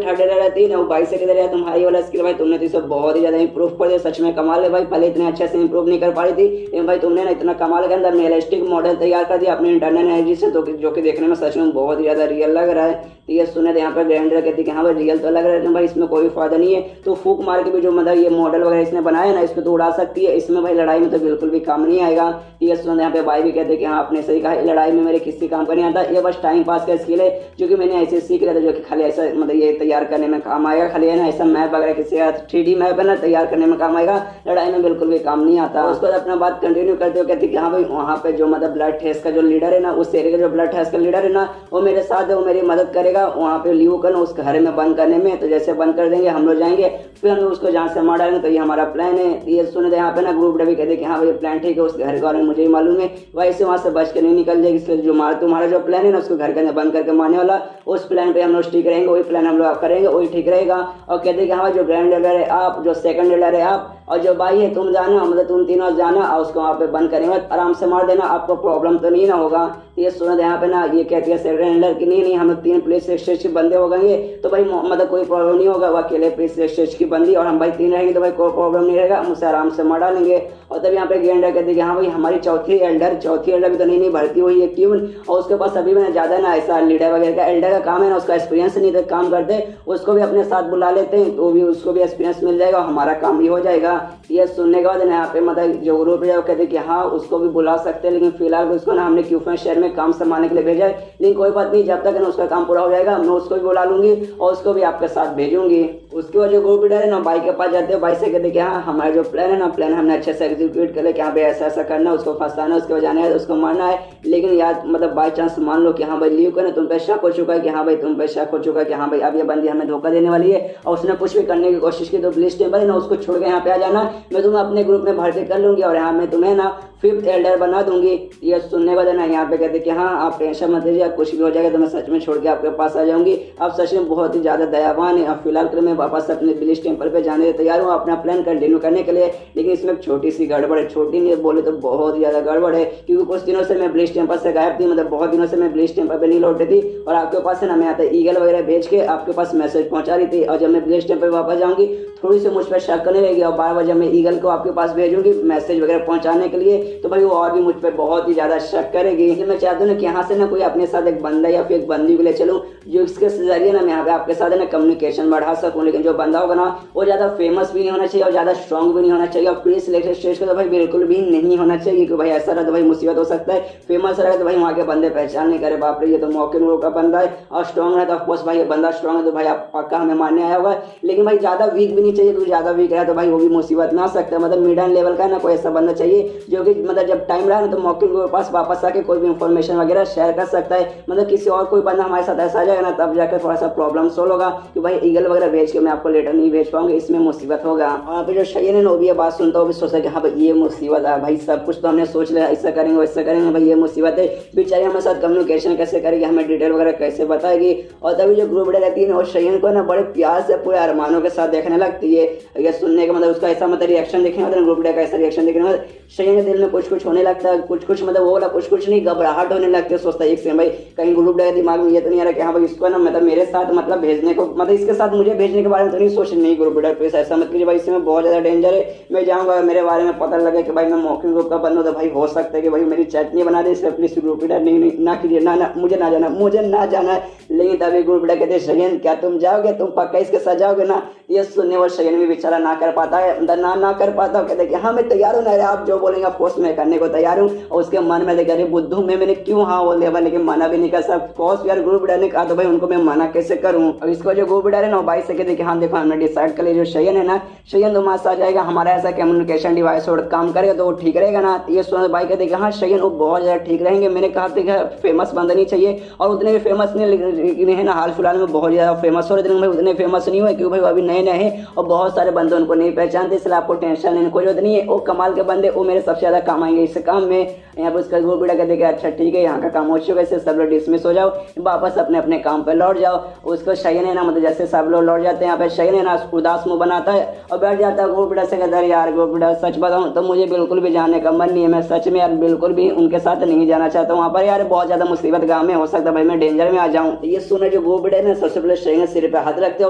Speaker 1: थर्ड लेयर रहती है ना वो 22 से किधर है तुम्हारी वाला स्किल भाई तुमने तो इसे बहुत ही ज्यादा इंप्रूव कर दिया, सच में कमाल है भाई। पहले इतने अच्छे से इंप्रूव नहीं कर पा रही थी लेकिन भाई तुमने ना इतना कमाल के अंदर रियलिस्टिक मॉडल तैयार कर दिया अपने इंटरनल एनर्जी से, तो जो कि देखने में सच में बहुत ही ज्यादा रियल लग रहा है। तो ये सुने यहाँ पर ग्रैंडर कहती कि हाँ भाई रियल तो लग रहा है भाई, इसमें कोई फायदा नहीं है। तो फूक मार के भी जो मतलब ये मॉडल वगैरह इसने बनाया ना इसको तो उड़ा सकती है, इसमें भाई लड़ाई में तो बिल्कुल भी काम नहीं आएगा। ये सुने यहाँ पे भाई भी कहते कि हाँ आपने सही कहा, लड़ाई में मेरे किसी काम का नहीं आता, ये बस टाइम पास का स्किल है जो कि मैंने ऐसे सीख लिया था, जो कि खाली ऐसा मतलब ये तैयार करने में काम आएगा। खाली है ना ऐसा मैप वगैरह किसी 3D मैप है ना तैयार करने में काम आएगा, लड़ाई में बिल्कुल भी काम नहीं आता। उसके बाद अपना बात कंटिन्यू करते हुए कहती कि हाँ भाई वहाँ पे जो मतलब ब्लड टेस्ट का जो लीडर है ना, उस एरिया का जो ब्लड टेस्ट का लीडर है ना वो मेरे साथ है, वो मेरी मदद करेगा वहाँ पे लियो को ना उस घर में बंद करने में। तो जैसे बंद कर देंगे हम लोग जाएंगे फिर हम उसको जहाँ से मार डालेंगे, तो ये हमारा प्लान है। ये सुने यहाँ पे ना ग्रुप भी कहते कि हाँ भाई प्लान ठीक है, उस घर के बारे में मुझे ही मालूम है, वैसे वहाँ से बच के नहीं निकल जाएगी। इसलिए जो तुम्हारा जो प्लान है ना उसको घर के अंदर बंद करके मारने वाला, उस प्लान पे हम लोग ठीक रहेंगे, वही प्लान हम लोग करेंगे, वही ठीक रहेगा। और कहते कि हाँ जो ग्रैंड लीडर है आप, जो सेकंड लीडर है आप, और जो भाई है तुम जाना, मतलब तुम तीनों जाना और उसको वहाँ पे बंद करेंगे, आराम से मार देना, आपको प्रॉब्लम तो नहीं ना होगा। ये सुना यहाँ पे ना ये कहती है सेकंड लीडर की नहीं हम लोग 3 पुलिस स्टेज के बंदे हो गए तो भाई मतलब कोई प्रॉब्लम नहीं होगा, वो अकेले पुलिस स्टेज की बंदी और हम भाई 3 रहेंगे तो भाई कोई प्रॉब्लम नहीं रहेगा, हम उसे आराम से मार डालेंगे। और तब यहाँ पे गेंडर कहते कि हाँ भाई हमारी चौथी एल्डर भी तो नहीं भर्ती हुई है क्यों, और उसके पास अभी में ज्यादा ना ऐसा लीडर वगैरह का एल्डर का काम है ना, उसका एक्सपीरियंस नहीं तो काम करते उसको भी अपने साथ बुला लेते हैं तो भी उसको भी एक्सपीरियंस मिल जाएगा, हमारा काम भी हो जाएगा। ये सुनने के बाद यहाँ पे मतलब जो ग्रुप है वो कहते कि हाँ उसको भी बुला सकते हैं, लेकिन फिलहाल उसको ना हमने क्यूफेन शहर में काम संभालने के लिए भेजा है, लेकिन कोई बात नहीं, जब तक ना उसका काम पूरा हो जाएगा मैं उसको भी बुला लूंगी और उसको भी आपके साथ भेजूंगी। उसके बाद जो ग्रुप लीडर है ना भाई के पास जाते हैं, भाई से कहते कि हाँ हमारा जो प्लान है ना प्लान हमने अच्छे से एग्जीक्यूट कर ले कि हाँ भाई ऐसा ऐसा करना है, उसको फंसाना है, उसको बजाना है, उसको मारना है। लेकिन यार मतलब बाई चांस मान लो कि हाँ भाई लियो को ना तुम पे शक हो चुका है कि हाँ भाई तुम पे शक हो चुका है कि हाँ भाई अब ये बंदी हमें धोखा देने वाली है और उसने कुछ भी करने की कोशिश की, तो प्लीज टेम्पल है ना उसको छोड़ के यहाँ पे आ जाना, मैं तुम्हें अपने ग्रुप में भर्ती कर लूंगी और यहाँ मैं तुम्हें ना 5th एल्डर बना दूंगी। ये सुनने वाले ना यहाँ पे कहते कि हाँ आप टेंशन मत लीजिए, कुछ भी हो जाएगा तो मैं सच में छोड़ के आपके पास आ जाऊंगी, आप सच में बहुत ही ज्यादा दयावान है। अब फिलहाल के मैं वापस अपने ब्लिच टेम्पल पे जाने तैयार हूँ अपना प्लान कंटिन्यू करने के लिए, लेकिन इसमें एक छोटी सी गड़बड़ है, छोटी नहीं बोले तो बहुत ही ज्यादा गड़बड़ है, क्योंकि कुछ दिनों से मैं ब्लिच टेम्पल से गायब थी, मतलब बहुत दिनों से मैं ब्लिच टेम्पल पे नहीं लौटी थी और आपके पास है ना मैं आता ईगल वगैरह भेज के आपके पास मैसेज पहुंचा रही थी, और जब मैं ब्लिच टेम्पल वापस जाऊंगी थोड़ी सी मुझ पर शक करने लगेगी और 12 बजे मैं ईगल को आपके पास भेजूंगी मैसेज वगैरह पहुंचाने के लिए, तो भाई वो और भी मुझ पर बहुत ही ज्यादा शक करेगी। इसलिए मैं चाहता हूँ ना कि यहाँ से ना कोई अपने साथ एक बंदा या फिर एक बंदी को ले चलूँ जो इसके जरिए ना मैं यहाँ पे आपके साथ ना कम्युनिकेशन बढ़ा सकूँ, लेकिन जो बंदा होगा ना वो ज्यादा फेमस भी नहीं होना चाहिए और ज्यादा स्ट्रॉन्ग भी नहीं होना चाहिए और प्री सिलेक्टेड स्टेज का तो भाई बिल्कुल भी नहीं होना चाहिए, कि भाई ऐसा रहा तो भाई मुसीबत हो सकता है, फेमस रहा तो भाई वहाँ के बंदे पहचान नहीं करे बाप रे ये तो मौके का बंदा है, और स्ट्रॉन्ग है तो ऑफकोर्स भाई ये बंदा स्ट्रॉन्ग है तो भाई आप पक्का हमें मारने आया होगा, लेकिन भाई ज्यादा वीक भी नहीं चाहिए, तो ज्यादा वीक रहा तो भाई वो भी मुसीबत में आ सकता है, मतलब मिडल लेवल का ना कोई ऐसा बंदा चाहिए जो कि मतलब जब टाइम रहा ना तो मौके के पास वापस आके कोई भी इंफॉर्मेशन वगैरह शेयर कर सकता है, मतलब किसी और कोई बंदा हमारे साथ ऐसा आ जाएगा ना तब जाकर थोड़ा सा प्रॉब्लम सोल्व होगा कि भाई ईगल वगैरह भेज के मैं आपको लेटर नहीं भेज पाऊंगा, इसमें मुसीबत होगा। वहाँ पे जो शयन है ना वो भी ये बात सुनता हो भी सोचता है कि हाँ भाई ये मुसीबत है भाई, सब कुछ तो हमने सोच लिया, ऐसा करेंगे वैसा करेंगे, भाई ये मुसीबत है, बेचारी हमारे साथ कम्युनिकेशन कैसे करेगी, हमें डिटेल वगैरह कैसे बताएगी। और तभी जो ग्रुप लीडर रहती है ना वो शयन को ना बड़े प्यार से पूरे अरमानों के साथ देखने लगती है। ये सुनने का मतलब उसका ऐसा मतलब रिएक्शन देखने मतलब ग्रुप लीडर का ऐसा रिएक्शन देखने मतलब शयन के दिल में कुछ कुछ होने लगता है, कुछ कुछ मतलब वो वाला कुछ कुछ नहीं, घबराहट होने लगती है। सोचता है एक से भाई कहीं ग्रुप लीडर के दिमाग में ये तो नहीं आ रहा कि हाँ भाई इसको ना मतलब मेरे साथ मतलब भेजने को मतलब इसके साथ मुझे भेजने के बारे में तो नहीं सोच नहीं ग्रुप लीडर प्लीज ऐसा मत कीजिए भाई, इसमें बहुत ज्यादा डेंजर है, मैं जाऊंगा मेरे बारे में पता लगे कि भाई मैं मॉकिंग ग्रुप का बंद हूँ तो भाई हो सकता है कि भाई मेरी चैट नहीं बना दे, इसलिए प्लीज ग्रुप लीडर नहीं ना कीजिए, ना मुझे ना जाना। लेकिन तभी ग्रुप लीडर कहते शयन क्या तुम जाओगे, तुम पक्का इसके साथ जाओगे ना। ये सुनने और शयन भी बेचारा ना कर पाता है, ना कर पाता, कहते कि हाँ मैं तैयार हूँ ना, आप जो बोलेंगे फोर्स में करने को तैयार हूँ। और उसके मन में देखा बुद्धू में मैंने क्यों हाँ बोल दिया, लेकिन मना भी नहीं कर सकता। फोर्स यार ग्रुप लीडर ने कहा तो भाई उनको मैं मना कैसे करूँ। और इसको जो ग्रुप लीडर है ना भाई से कहते कि हाँ देखो हमने डिसाइड कर लिया, जो शयन है ना शयन तुम्हारे साथ जाएगा, हमारा ऐसा कम्युनिकेशन डिवाइस और काम करेगा तो वो ठीक रहेगा ना। ये सुन भाई कहते कि हाँ शयन वो बहुत ज्यादा ठीक रहेंगे, मैंने कहा था फेमस बंदा नहीं चाहिए और उतने भी फेमस नहीं है ना, हाल फिलहाल में बहुत ज्यादा फेमस हो रहे थे, भाई उतने फेमस नहीं हुए क्योंकि भाई अभी नए नए हैं और बहुत सारे बंदे उनको नहीं पहचानते, इसलिए आपको टेंशन लेने कोई जरूरत नहीं है। वो कमाल के बंदे वो मेरे सबसे ज्यादा काम आएंगे इस काम में। यहाँ पर उसका ग्रुप लीडर कहते अच्छा ठीक है यहाँ का काम हो चुका है, सब लोग डिसमिस हो जाओ, वापस अपने अपने काम पे लौट जाओ। उसको शयन है ना मतलब जैसे सब लोग लौट जाते हैं यहाँ पे शयन है ना उदास मुंह बनाता है और बैठ जाता है। ग्रुप लीडर से कहता है यार ग्रुप लीडर सच बताऊं तो मुझे बिल्कुल भी जाने का मन नहीं है, मैं सच में यार बिल्कुल भी उनके साथ नहीं जाना चाहता हूँ, वहाँ पर यार बहुत ज्यादा मुसीबत गाँव में हो सकता है भाई मैं डेंजर में आ जाऊँ। ये सुने जो ग्रुप लीडर है सबसे पहले शयन सिर पे हाथ रखते हैं,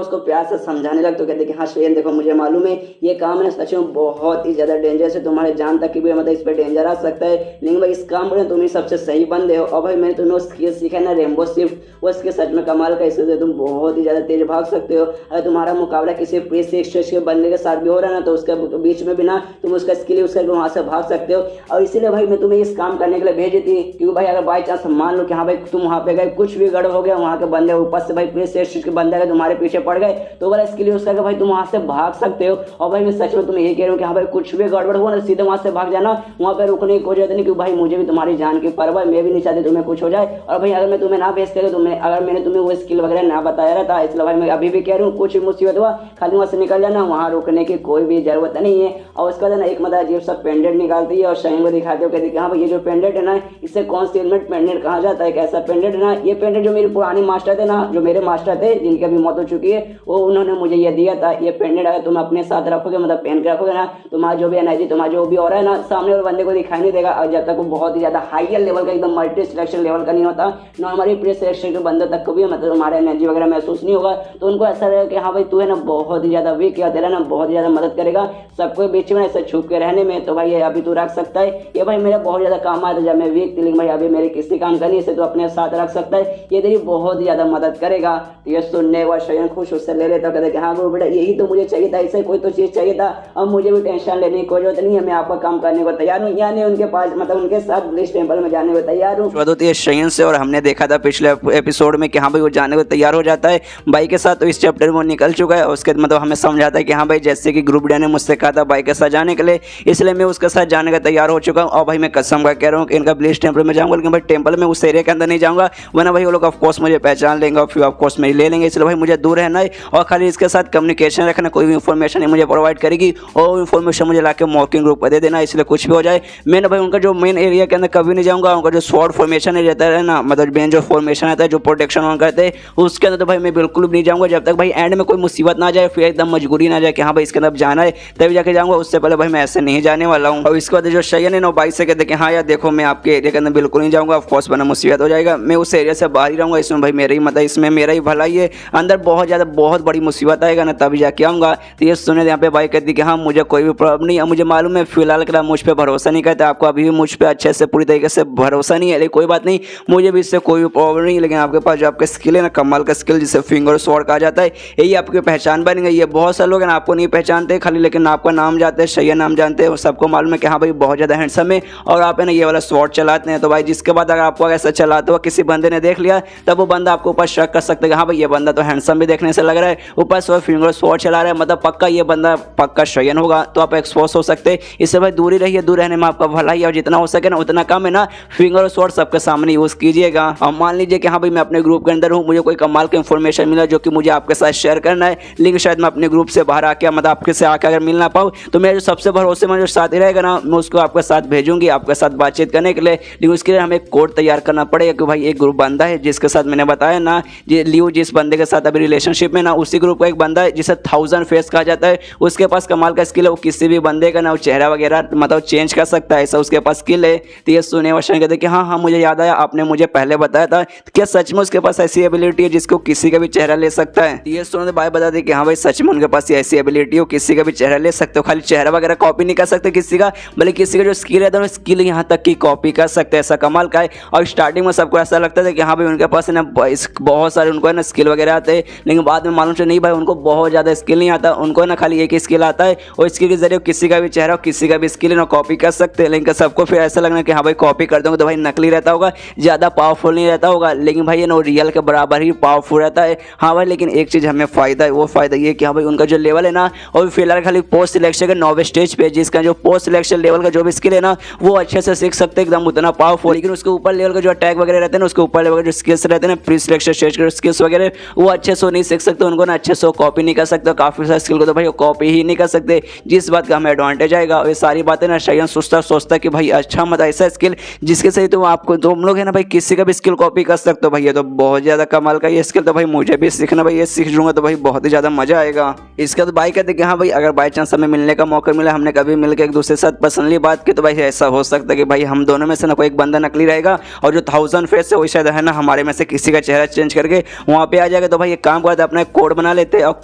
Speaker 1: उसको प्यार से समझाने लगते, कहते कि हाँ शयन देखो मुझे मालूम है ये काम है सच में बहुत ही ज्यादा डेंजरस है, तुम्हारे जान तक की भी मतलब इस पर डेंजर आ सकता है, लेकिन भाई इस काम में तुम ही सबसे सही बंदे हो। और भाई मैंने तुम्हें वो स्किल सीखा है ना रेम्बो शिफ्ट, वो इसके सच में कमाल का, इससे तुम बहुत ही ज्यादा तेज भाग सकते हो। अगर तुम्हारा मुकाबला किसी प्रीस एक्सट्रेस के बंदे के साथ भी हो रहा है ना तो उसके बीच में भी ना तुम उसका स्किल यूज करके वहां से भाग सकते हो। और इसीलिए भाई मैं तुम्हें इस काम करने के लिए भेजी थी क्योंकि भाई अगर बाई चांस मान लो कि हाँ भाई तुम वहाँ पे गए कुछ भी गड़बड़ हो गया, वहाँ के बंदे ऊपर से भाई प्रीस एक्सट्रेस के बंदे अगर तुम्हारे पीछे पड़ गए तो वाला स्किल यूज करके भाई तुम वहां से भाग सकते हो। और भाई मैं सच में तुम्हें यही कह रहा हूँ कि हाँ भाई कुछ भी गड़बड़ हुआ ना सीधे वहां से भाग जाना, वहाँ पे रुकने की कोई जरूरत नहीं क्योंकि भाई मुझे भी तुम्हारी जान की परवाह, मैं भी नहीं चाहती तुम्हें कुछ हो जाए। और भाई अगर मैं तुम्हें ना भेजते तुम्हें अगर मैंने तुम्हें वो स्किल वगैरह ना बताया रहता, इसलिए भाई मैं अभी भी कह रही हूँ कुछ मुसीबत हुआ खाली वहां से निकल जाना, वहां रुकने की कोई भी जरूरत नहीं है। और उसके बाद ना एक मतलब अजीब सा पेंडेंट निकालती है और शयन को दिखाते हो, कहती है हाँ भाई ये जो पेंडेंट है ना इसे कॉन्सीलमेंट पेंडेंट कहा जाता है, कैसा पेंडेंट है ना, ये पेंडेंट जो मेरे पुराने मास्टर थे ना, जो मेरे मास्टर थे जिनकी अभी मौत हो चुकी है, वो उन्होंने मुझे ये दिया था। ये पेंडेंट अगर तुम अपने साथ रखोगे मतलब पहन के रखोगे ना, तुम्हारा जो भी एनर्जी तुम्हारा जो भी हो रहा है ना सामने वाले बंदे को दिखाई नहीं देगा। और जब तक वो बहुत ही ज्यादा हायर लेवल का एकदम मल्टी सिलेक्शन लेवल का नहीं होता, नॉर्मली प्री सिलेक्शन के बंदे तक को भी मतलब हमारा एनर्जी वगैरह महसूस नहीं होगा, तो उनको ऐसा रहेगा कि हाँ भाई तू है ना बहुत ही ज्यादा वीक है, तेरा ना बहुत ही ज्यादा मदद करेगा सबको बीच में ऐसे छुप के रहने में, तो भाई ये अभी तू रख सकता है, ये भाई मेरा बहुत ज्यादा काम आया था जब मैं वीक थी, लेकिन भाई अभी मेरे किसी काम का नहीं, इसे तो अपने साथ रख सकता है, ये तेरी बहुत ही ज्यादा मदद करेगा। तो ये सुनने का शयन खुश उससे ले लेता, कहते हाँ वो बेटा यही तो मुझे चाहिए था, इससे कोई तो चीज चाहिए था, अब मुझे भी टेंशन लेने की कोई जरूरत नहीं है, मैं आपका काम करने को तैयार हूँ, यानी उनके पास मतलब उनके साथ ब्लिस टेम्पल में जाने को तैयार हूँ। शयन से और हमने देखा था पिछले एपिसोड में कि हाँ भाई वो जाने को तैयार हो जाता है भाई के साथ, तो इस चैप्टर में वो निकल चुका है। उसके मतलब हमें समझाता है कि हाँ भाई जैसे कि ग्रुप लीडर ने मुझसे कहा था भाई के साथ जाने के लिए, इसलिए मैं उसके साथ जाने का तैयार हो चुका हूँ। और भाई मैं कसम का कह रहा हूँ कि इनका ब्लिस टेम्पल में जाऊँगा, लेकिन भाई टेम्पल में उस एरिया के अंदर नहीं जाऊँगा, वरना भाई वो लोग ऑफकोर्स मुझे पहचान लेंगे और फिर ऑफकोर्स मेरी ले लेंगे, इसलिए भाई मुझे दूर रहना है और खाली इसके साथ कम्युनिकेशन रखना, कोई भी इन्फॉर्मेशन मुझे प्रोवाइड करेगी और इन्फॉर्मेशन मुझे ला के मॉकिंग ग्रुप पर दे देना, इसलिए कुछ भी हो जाए मैंने भाई उनका जो मेन एरिया के अंदर कभी नहीं जाऊँगा। उनका जो स्वॉर्ड फॉर्मेशन रहता है ना, मतलब मेन जो फॉर्मेशन आता है जो प्रोटेक्शन ऑन करते हैं उसके अंदर तो भाई मैं बिल्कुल भी नहीं जाऊँगा जब तक भाई एंड में कोई मुसीबत ना जाए, फिर एकदम मजबूरी ना जाए कि हाँ भाई इसके अंदर जाना है तभी जाके जाऊँगा, उससे पहले भाई मैं ऐसे नहीं जाने वाला हूँ। और इसके बाद जो शयन है ना बाइक से कहते कि हाँ यार देखो मैं आपके एरिया के अंदर बिल्कुल नहीं जाऊँगा, ऑफकोर्स बना मुसीबत हो जाएगा, मैं उस एरिया से बाहर ही रहूँगा, इसमें भाई मेरा ही मतलब इसमें मेरा ही भला ही है, अंदर बहुत बड़ी मुसीबत आएगा ना तभी जाके आऊँगा। तो ये सुने यहाँ पे भाई कहती कि हाँ मुझे कोई भी प्रॉब्लम नहीं है, मुझे मालूम है फिलहाल के मुझ पर भरोसा नहीं करता, आपको अभी भी मुझ पर अच्छे से पूरी तरीके से भरोसा नहीं है, लेकिन कोई बात नहीं मुझे भी इससे कोई भी प्रॉब्लम नहीं, लेकिन आपके पास जो आपका स्किल है ना कमाल का स्किल जिसे फिंगर स्वॉर्ड कहा जाता है, यही आपकी पहचान बन गई है। बहुत सारे लोग हैं आपको नहीं पहचानते खाली, लेकिन आपका नाम जानते हैं, शयन नाम जानते हैं, सबको मालूम है कि हाँ भाई बहुत ज़्यादा हैंडसम है और आप है ना ये वाला स्वॉर्ड चलाते हैं। तो भाई जिसके बाद अगर आपको ऐसा चलाते हुआ किसी बंदे ने देख लिया तब वो बंदा आपके ऊपर शक कर सकता है कि हाँ भाई ये बंदा तो हैंडसम भी देखने से लग रहा है, ऊपर से फिंगर स्वॉर्ड चला रहा है, मतलब पक्का ये बंदा पक्का शयन होगा, तो आप एक्सपोज हो सकते हैं। इससे भाई दूरी रहिए, दूर रहने में आपका भलाई है और जितना हो सके ना उतना कम है ना फिंगर स्वॉर्ड सबके सामने यूज़ कीजिएगा। और मान लीजिए कि हाँ भाई मैं अपने ग्रुप ग्रुप के अंदर हूँ, मुझे कोई कमाल का इन्फॉर्मेशन मिला जो कि मुझे आपके साथ शेयर करना है, लेकिन शायद मैं अपने ग्रुप से बाहर आके मतलब आपके से आकर अगर मिल ना पाऊँ तो मेरा जो सबसे भरोसेमंद जो साथी रहेगा ना, मैं उसको आपके साथ भेजूंगी आपके साथ बातचीत करने के लिए। लेकिन उसके लिए हमें एक कोड तैयार करना पड़ेगा कि भाई एक ग्रुप बंदा है जिसके साथ मैंने बताया ना, ये लियो जिस बंदे के साथ अभी रिलेशनशिप में ना, उसी ग्रुप का एक बंदा है जिसे 1000 फेस कहा जाता है। उसके पास कमाल का स्किल है, वो किसी भी बंदे का ना वो चेहरा वगैरह मतलब चेंज कर सकता है, ऐसा उसके पास स्किल है। तो ये सुने वशन कहते कि हाँ मुझे याद आया, आपने मुझे पहले बताया था, क्या सच में उसके पास ऐसी एबिलिटी है जिसको किसी का भी चेहरा ले सकता है? ये सुनते भाई बता दे कि हाँ भाई सच में उनके पास ऐसी एबिलिटी हो, किसी का भी चेहरा ले सकते हो, खाली चेहरा वगैरह कॉपी नहीं कर सकते किसी का, बल्कि किसी का जो स्किल है ना स्किल यहाँ तक की कॉपी कर सकते हैं, ऐसा कमाल का है। और स्टार्टिंग में सबको ऐसा लगता था कि हाँ भाई उनके पास है ना बहुत सारे उनको है ना स्किल वगैरह आते हैं, लेकिन बाद में मालूम चला नहीं भाई उनको बहुत ज़्यादा स्किल नहीं आता, उनको है ना खाली एक ही स्किल आता है और स्किल के जरिए किसी का भी चेहरा किसी का भी स्किल है ना कॉपी कर सकते हैं। लेकिन सबको फिर ऐसा लगना कि हाँ भाई कॉपी कर दूंगा तो भाई नकली रहता होगा, ज़्यादा पावरफुल नहीं रहता होगा, लेकिन भाई ये ना रियल के बराबर ही पावरफुल रहता है। हाँ भाई लेकिन एक चीज़ हमें फ़ायदा है, वो फ़ायदा ये कि हाँ भाई उनका जो लेवल है ना और फिलहाल खाली पोस्ट सिलेक्शन के 9वें स्टेज पे, जिसका जो पोस्ट सिलेक्शन लेवल का जो भी स्किल है ना वो अच्छे से सीख सकते हैं एकदम उतना पावरफुल। लेकिन उसके ऊपर लेवल का जो अटैक वगैरह रहते हैं ना, उसके ऊपर लेवल का जो स्किल्स रहते हैं ना, प्री सिलेक्शन स्टेज के स्किल्स वगैरह वो अच्छे से नहीं सीख सकते, उनको ना अच्छे से कॉपी नहीं कर सकते, काफ़ी सारे स्किल को तो भाई वो कॉपी ही नहीं कर सकते, जिस बात का हमें एडवांटेज आएगा। और ये सारी बातें ना शायद सोचता कि भाई अच्छा मत ऐसा स्किल जिसके सही तो आपको तुम लोग है ना भाई किसी का भी स्किल कॉपी कर सकते हो, भाई ये तो बहुत ज़्यादा कमाल का ये स्किल, तो भाई मुझे भी सीखना, भाई ये सीख लूँगा तो भाई बहुत ही ज़्यादा मज़ा आएगा। इसका तो भाई कहते कि हाँ भाई अगर बाई चांस हमें मिलने का मौका मिला, हमने कभी मिलकर एक दूसरे के साथ पर्सनली बात की, तो भाई ऐसा हो सकता है कि भाई हम दोनों में से ना कोई एक बंदा नकली रहेगा और जो 1000 फेस है वो शायद है ना हमारे में से किसी का चेहरा चेंज करके वहाँ पे आ जाएगा। तो भाई एक काम करते अपना कोड बना लेते हैं, और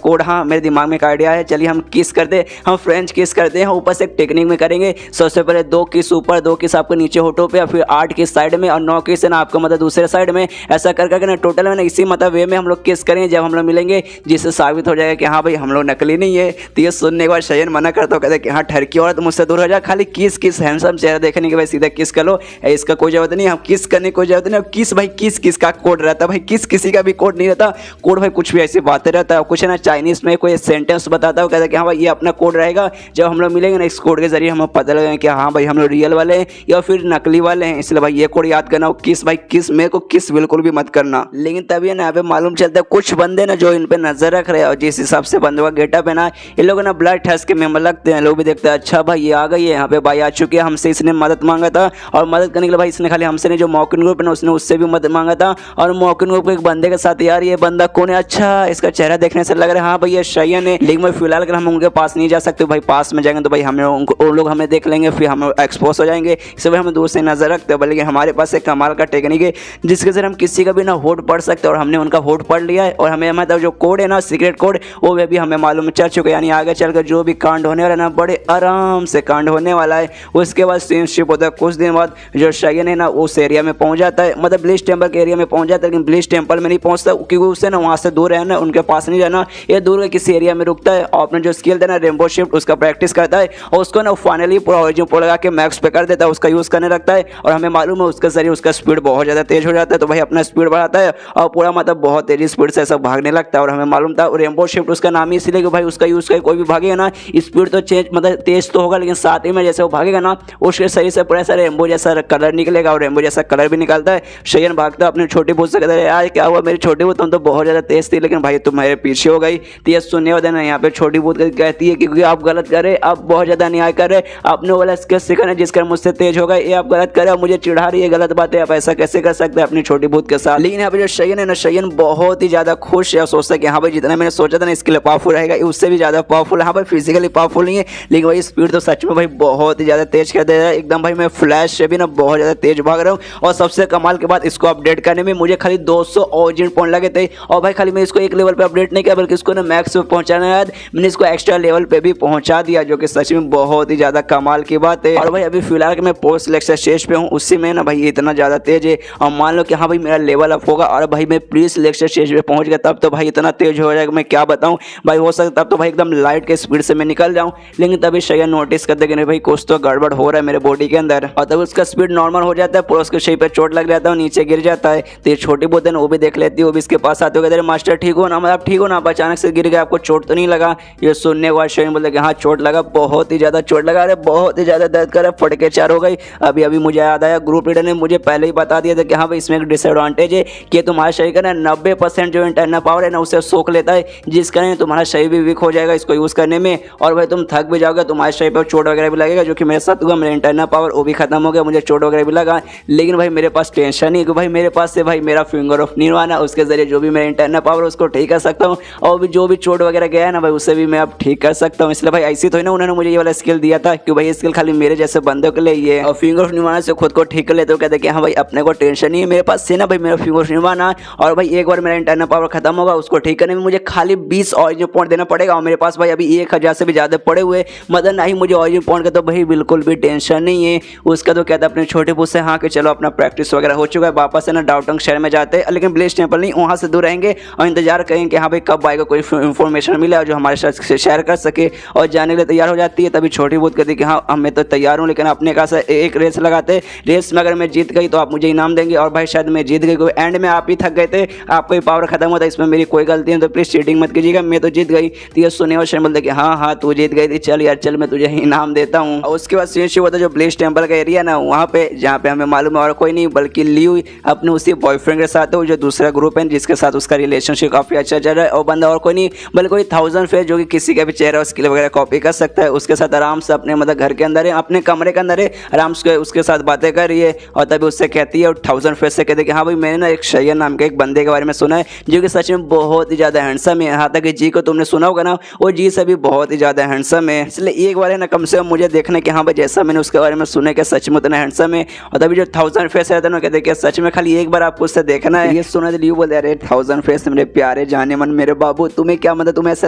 Speaker 1: कोड हाँ मेरे दिमाग में एक आइडिया है, चलिए हम किस करते हैं, हम फ्रेंच किस करते हैं, ऊपर से एक टेक्निक में करेंगे। सबसे पहले 2 किस ऊपर, 2 किस आपको नीचे होठों पे, फिर 8 किस साइड में और 9 किस है ना आपको मतलब दूसरे साइड में, ऐसा कर करके ना टोटल में ना इसी मतलब वे में हम लोग किस करेंगे जब हम लोग मिलेंगे, जिससे साबित हो जाएगा कि हाँ भाई हम लोग नकली नहीं है। तो ये सुनने के बाद शयन मना करता हो, कहते कि हाँ ठरकी औरत मुझसे दूर हो जा, खाली किस हैंडसम चेहरा देखने के बाद सीधा किस कर लो, इसका कोई जरूरत नहीं, हम किस करने की कोई जरूरत नहीं। किस भाई किस का कोड रहता है, भाई किसी का भी कोड नहीं रहता, कोड भाई कुछ भी ऐसी बातें रहता है, कुछ है ना चाइनीज में कोई सेंटेंस बताता है, कहता है कि हाँ भाई ये अपना कोड रहेगा, जब हम लोग मिलेंगे ना इस कोड के जरिए हमें पता लगेगा कि हाँ भाई हम लोग रियल वाले हैं या फिर नकली वाले हैं, इसलिए भाई ये कोड याद करना। किस भाई किस मेरे को किस बिल्कुल भी मत करना। लेकिन तभी ना यहाँ पे मालूम चलता है कुछ बंदे ना जो इन पे नजर रख रहे हैं और जिस हिसाब से बंदे का गेटअप है ना, ये लोग ना ब्लड ठस के मेंबर लगते हैं, लोग भी देखते हैं अच्छा भाई ये आ गई है, यहाँ पे भाई आ चुके हैं, हमसे इसने मदद मांगा था और मदद करने के लिए भाई इसने खाली हमसे नहीं जो मॉकिंग ग्रुप है ना उसने उससे भी मदद मांगा था, और मॉकिंग ग्रुप के एक बंदे के साथ यार ये बंदा कौन है, अच्छा इसका चेहरा देखने से लग रहा है हाँ भाई ये शयन है। लेकिन भाई फिलहाल अगर हम उनके पास नहीं जा सकते, भाई पास में जाएंगे तो भाई हमें उन लोग हमें देख लेंगे, फिर हम एक्सपोज हो जाएंगे, इसलिए हम दूर से नजर रखते हैं। बल्कि हमारे पास एक कमाल का टेक्निक है जिसके जरिए हम किसी का भी ना होट पढ़ सकते हैं, और हमने उनका होट पढ़ लिया है और हमें मतलब जो कोड है ना सीक्रेट कोड वो भी हमें मालूम चल चुका है, यानी आगे चलकर जो भी कांड होने वाला है ना बड़े आराम से कांड होने वाला है। उसके बाद सीनशिप होता है, कुछ दिन बाद जो शयन है ना उस एरिया में पहुंच जाता है, मतलब ब्लिच टेम्पल के एरिया में पहुंच जाता है, लेकिन ब्लिच टेम्पल में नहीं पहुंचता क्योंकि उससे ना वहाँ से दूर रहना, उनके पास नहीं जाना, ये दूर के किसी एरिया में रुकता है और अपना जो स्किल था ना रेनबो शिफ्ट उसका प्रैक्टिस करता है और उसको ना फाइनली पूरा ओरिजिन पोल लगा के मैक्स पे कर देता है, उसका यूज़ करने लगता है। और हमें मालूम है उसके जरिए उसका स्पीड बहुत ज़्यादा तेज हो जाता है, तो भाई अपना स्पीड बढ़ाता है और पूरा मतलब बहुत तेजी स्पीड से सब भागने लगता है। और हमें मालूम था रेनबो शिफ्ट उसका नाम ही इसलिए कि भाई उसका यूज़ करके कोई भी भागेगा ना स्पीड तो चेंज मतलब तेज तो होगा, लेकिन साथ ही में जैसे वो भागेगा ना उसके शरीर से पूरा सा रेनबो जैसा कलर निकलेगा और रेनबो जैसा कलर भी निकलता है। शयन भागता अपने छोटी बूथ से कहता है यार क्या हुआ मेरी छोटी बूथ, तुम तो बहुत ज़्यादा तेज थी लेकिन भाई तुम्हारे पीछे हो गई। तो ये सुनने वाले ना यहाँ पे छोटी बूथ कहती है क्योंकि आप गलत कर रहे, आप बहुत ज़्यादा अन्याय कर रहे, आपने वाला स्किल सीखा जिसका मुझसे तेज हो गए, ये आप गलत कर रहे हो, मुझे चिढ़ा रही है, गलत बात है, आप ऐसा कैसे कर सकते हैं अपनी छोटी बूथ के साथ। लेकिन यहाँ पे जो शयन है ना शयन बहुत ही ज़्यादा खुश है और सोचता है कि हाँ भाई जितना मैंने सोचा था ना इसके लिए पावरफुल रहेगा उससे भी ज़्यादा पावरफुल। हाँ भाई फिजिकली पावरफुल नहीं है लेकिन भाई स्पीड तो सच में भाई बहुत ही ज़्यादा तेज कर दे रहा है एकदम, भाई मैं फ्लैश से भी ना बहुत ज़्यादा तेज भाग रहा हूँ। और सबसे कमाल के बाद इसको अपडेट करने में मुझे खाली 200 ओरिजिन पॉइंट लगे थे, और भाई खाली मैं इसको एक लेवल पे अपडेट नहीं किया बल्कि इसको ना मैक्स पे पहुंचाने के बाद मैंने इसको एक्स्ट्रा लेवल पे भी पहुंचा दिया, जो कि सच में बहुत ही ज़्यादा कमाल की बात है। और भाई अभी फिलहाल मैं पोस्ट सिलेक्शन स्टेज पे हूँ, उससे में ना भाई इतना ज़्यादा तेज है, और मान लो कि हाँ भाई मेरा लेवल अप होगा और भाई मैं प्री सिलेक्शन स्टेज पे पहुँच गया तब तो भाई इतना तेज हो जाएगा मैं क्या बताऊँ भाई, हो सकता तब तो भाई एकदम लाइट के स्पीड से मैं निकल जाऊँ। लेकिन तभी शयन नोटिस करते कि नहीं भाई कुछ तो गड़बड़ हो रहा है मेरे बॉडी के अंदर, और तब उसका स्पीड नॉर्मल हो जाता है, पूरा उसके शरीर पे चोट लग जाता है, नीचे गिर जाता है। तो ये छोटी बहुत है ना वो भी देख लेती है, वो भी इसके पास आते हुए मास्टर ठीक हो ना, मतलब ठीक हो ना, आप अचानक से गिर गए, आपको चोट तो नहीं लगा। ये सुनने के बाद शयन बोलते कि हाँ चोट लगा, बहुत ही ज़्यादा चोट लगा, अरे बहुत ही ज़्यादा दर्द कर रहा है, फटके चार हो गई। अभी मुझे याद आया ग्रुप लीडर ने मुझे पहले ही बता दिया था कि हाँ भाई इसमें एक डिसएडवांटेज है कि तुम्हारे शरीर का ना 90% जो इंटरनल पावर है ना उसे सोख लेता है, जिस कारण तुम्हारा शरीर भी वीक हो जाएगा इसको यूज़ करने में, और भाई तुम थक भी जाओगे, तुम्हारे शरीर पर चोट वगैरह भी लगेगा, जो कि मेरे साथ हुआ। मेरा इंटरनल पावर वो भी खत्म हो गया, मुझे चोट वगैरह भी लगा, लेकिन भाई मेरे पास टेंशन नहीं, क्योंकि भाई मेरे पास से भाई मेरा फिंगर ऑफ निर्वाणा, उसके जरिए जो भी मेरा इंटरनल पावर उसको ठीक कर सकता हूँ, और भी जो भी चोट वगैरह गया है ना भाई उसे भी मैं अब ठीक कर सकता हूँ। इसलिए भाई ऐसी तो है ना उन्होंने मुझे ये वाला स्किल दिया था कि भाई ये स्किल खाली मेरे जैसे बंदों के लिए ही है। और फिंगर ऑफ निर्वाणा से खुद को ठीक कर लेते हो, कहते कि हाँ भाई अपने को टेंशन नहीं है, मेरे पास से ना भाई मेरा फिंगर ऑफ निर्वाणा, और भाई एक बार मेरा इंटरनल पावर खत्म होगा उसको ठीक करने में मुझे खाली 20 ऑरिजिन पॉइंट देना पड़ेगा, और मेरे पास भाई अभी 1000 से भी ज़्यादा पड़े हुए, मतलब ना ही मुझे ऑरिजिन पॉइंट का तो भाई बिल्कुल भी टेंशन नहीं है। उसका तो कहता अपने छोटे पुत से हाँ कि चलो अपना प्रैक्टिस वगैरह हो चुका है, वापस है ना डाउटंग शहर में जाते हैं, लेकिन ब्लेस टेम्पल नहीं, वहाँ से दूर रहेंगे और इंतजार करेंगे कि हाँ भाई कब आएगा कोई इन्फॉर्मेशन मिले और जो हमारे साथ शेयर कर सके, और जाने के लिए तैयार हो जाती है। तभी छोटी बहुत कहती कि हाँ मैं तो तैयार हूँ, लेकिन अपने का एक रेस लगाते, रेस में अगर मैं जीत गई तो आप मुझे इनाम देंगे, और भाई शायद मैं जीत गई, कोई एंड में आप ही थक गए थे, आपको पावर खत्म होता है, इसमें मेरी कोई गलती नहीं, तो प्लीज़ चीटिंग मत कीजिएगा, मैं तो जीत गई। तो ये सुने और शर्म बोलते कि हाँ हाँ तू जीत गई थी, चल यार चल मैं तुझे इनाम देता हूँ। और उसके बाद सीन शुरू होता है जो ब्लेस टेम्पल का एरिया ना, वहाँ पे जहाँ पे हमें मालूम है और कोई नहीं बल्कि लियू अपने उसी बॉयफ्रेंड के साथ है, जो दूसरा ग्रुप है जिसके साथ उसका रिलेशनशिप काफ़ी अच्छा चल रहा है, और बंदा और कोई नहीं बल्कि कोई 1000 फेस जो कि किसी का भी चेहरा स्किल वगैरह कॉपी कर सकता है, उसके साथ आराम से अपने मतलब घर के अंदर है, अपने कमरे के अंदर है, आराम से उसके साथ बातें कर रही है। और तभी उससे कहती है और 1000 फेस से कहते कि हाँ भाई मैंने ना एक शैयन नाम के एक बंदे के बारे में सुना है जो कि सच में बहुत ही ज़्यादा हैंडसम है, यहाँ तक कि जी को तुमने सुना होगा ना, वो जी से भी बहुत ही ज़्यादा हैंडसम है, इसलिए एक बार है ना कम से कम मुझे देखने कि हाँ भाई जैसा मैंने उसके बारे में सुना कि सच में उतना हैंडसम है। और तभी जो 1000 फेस रहता है ना कहते कि सच में खाली एक बार आपको उससे देखना है। ये सुना लियू बोलते अरे 1000 फेस मेरे प्यारे जाने मन मेरे बाबू, तुम्हें क्या मतलब तुम्हें ऐसा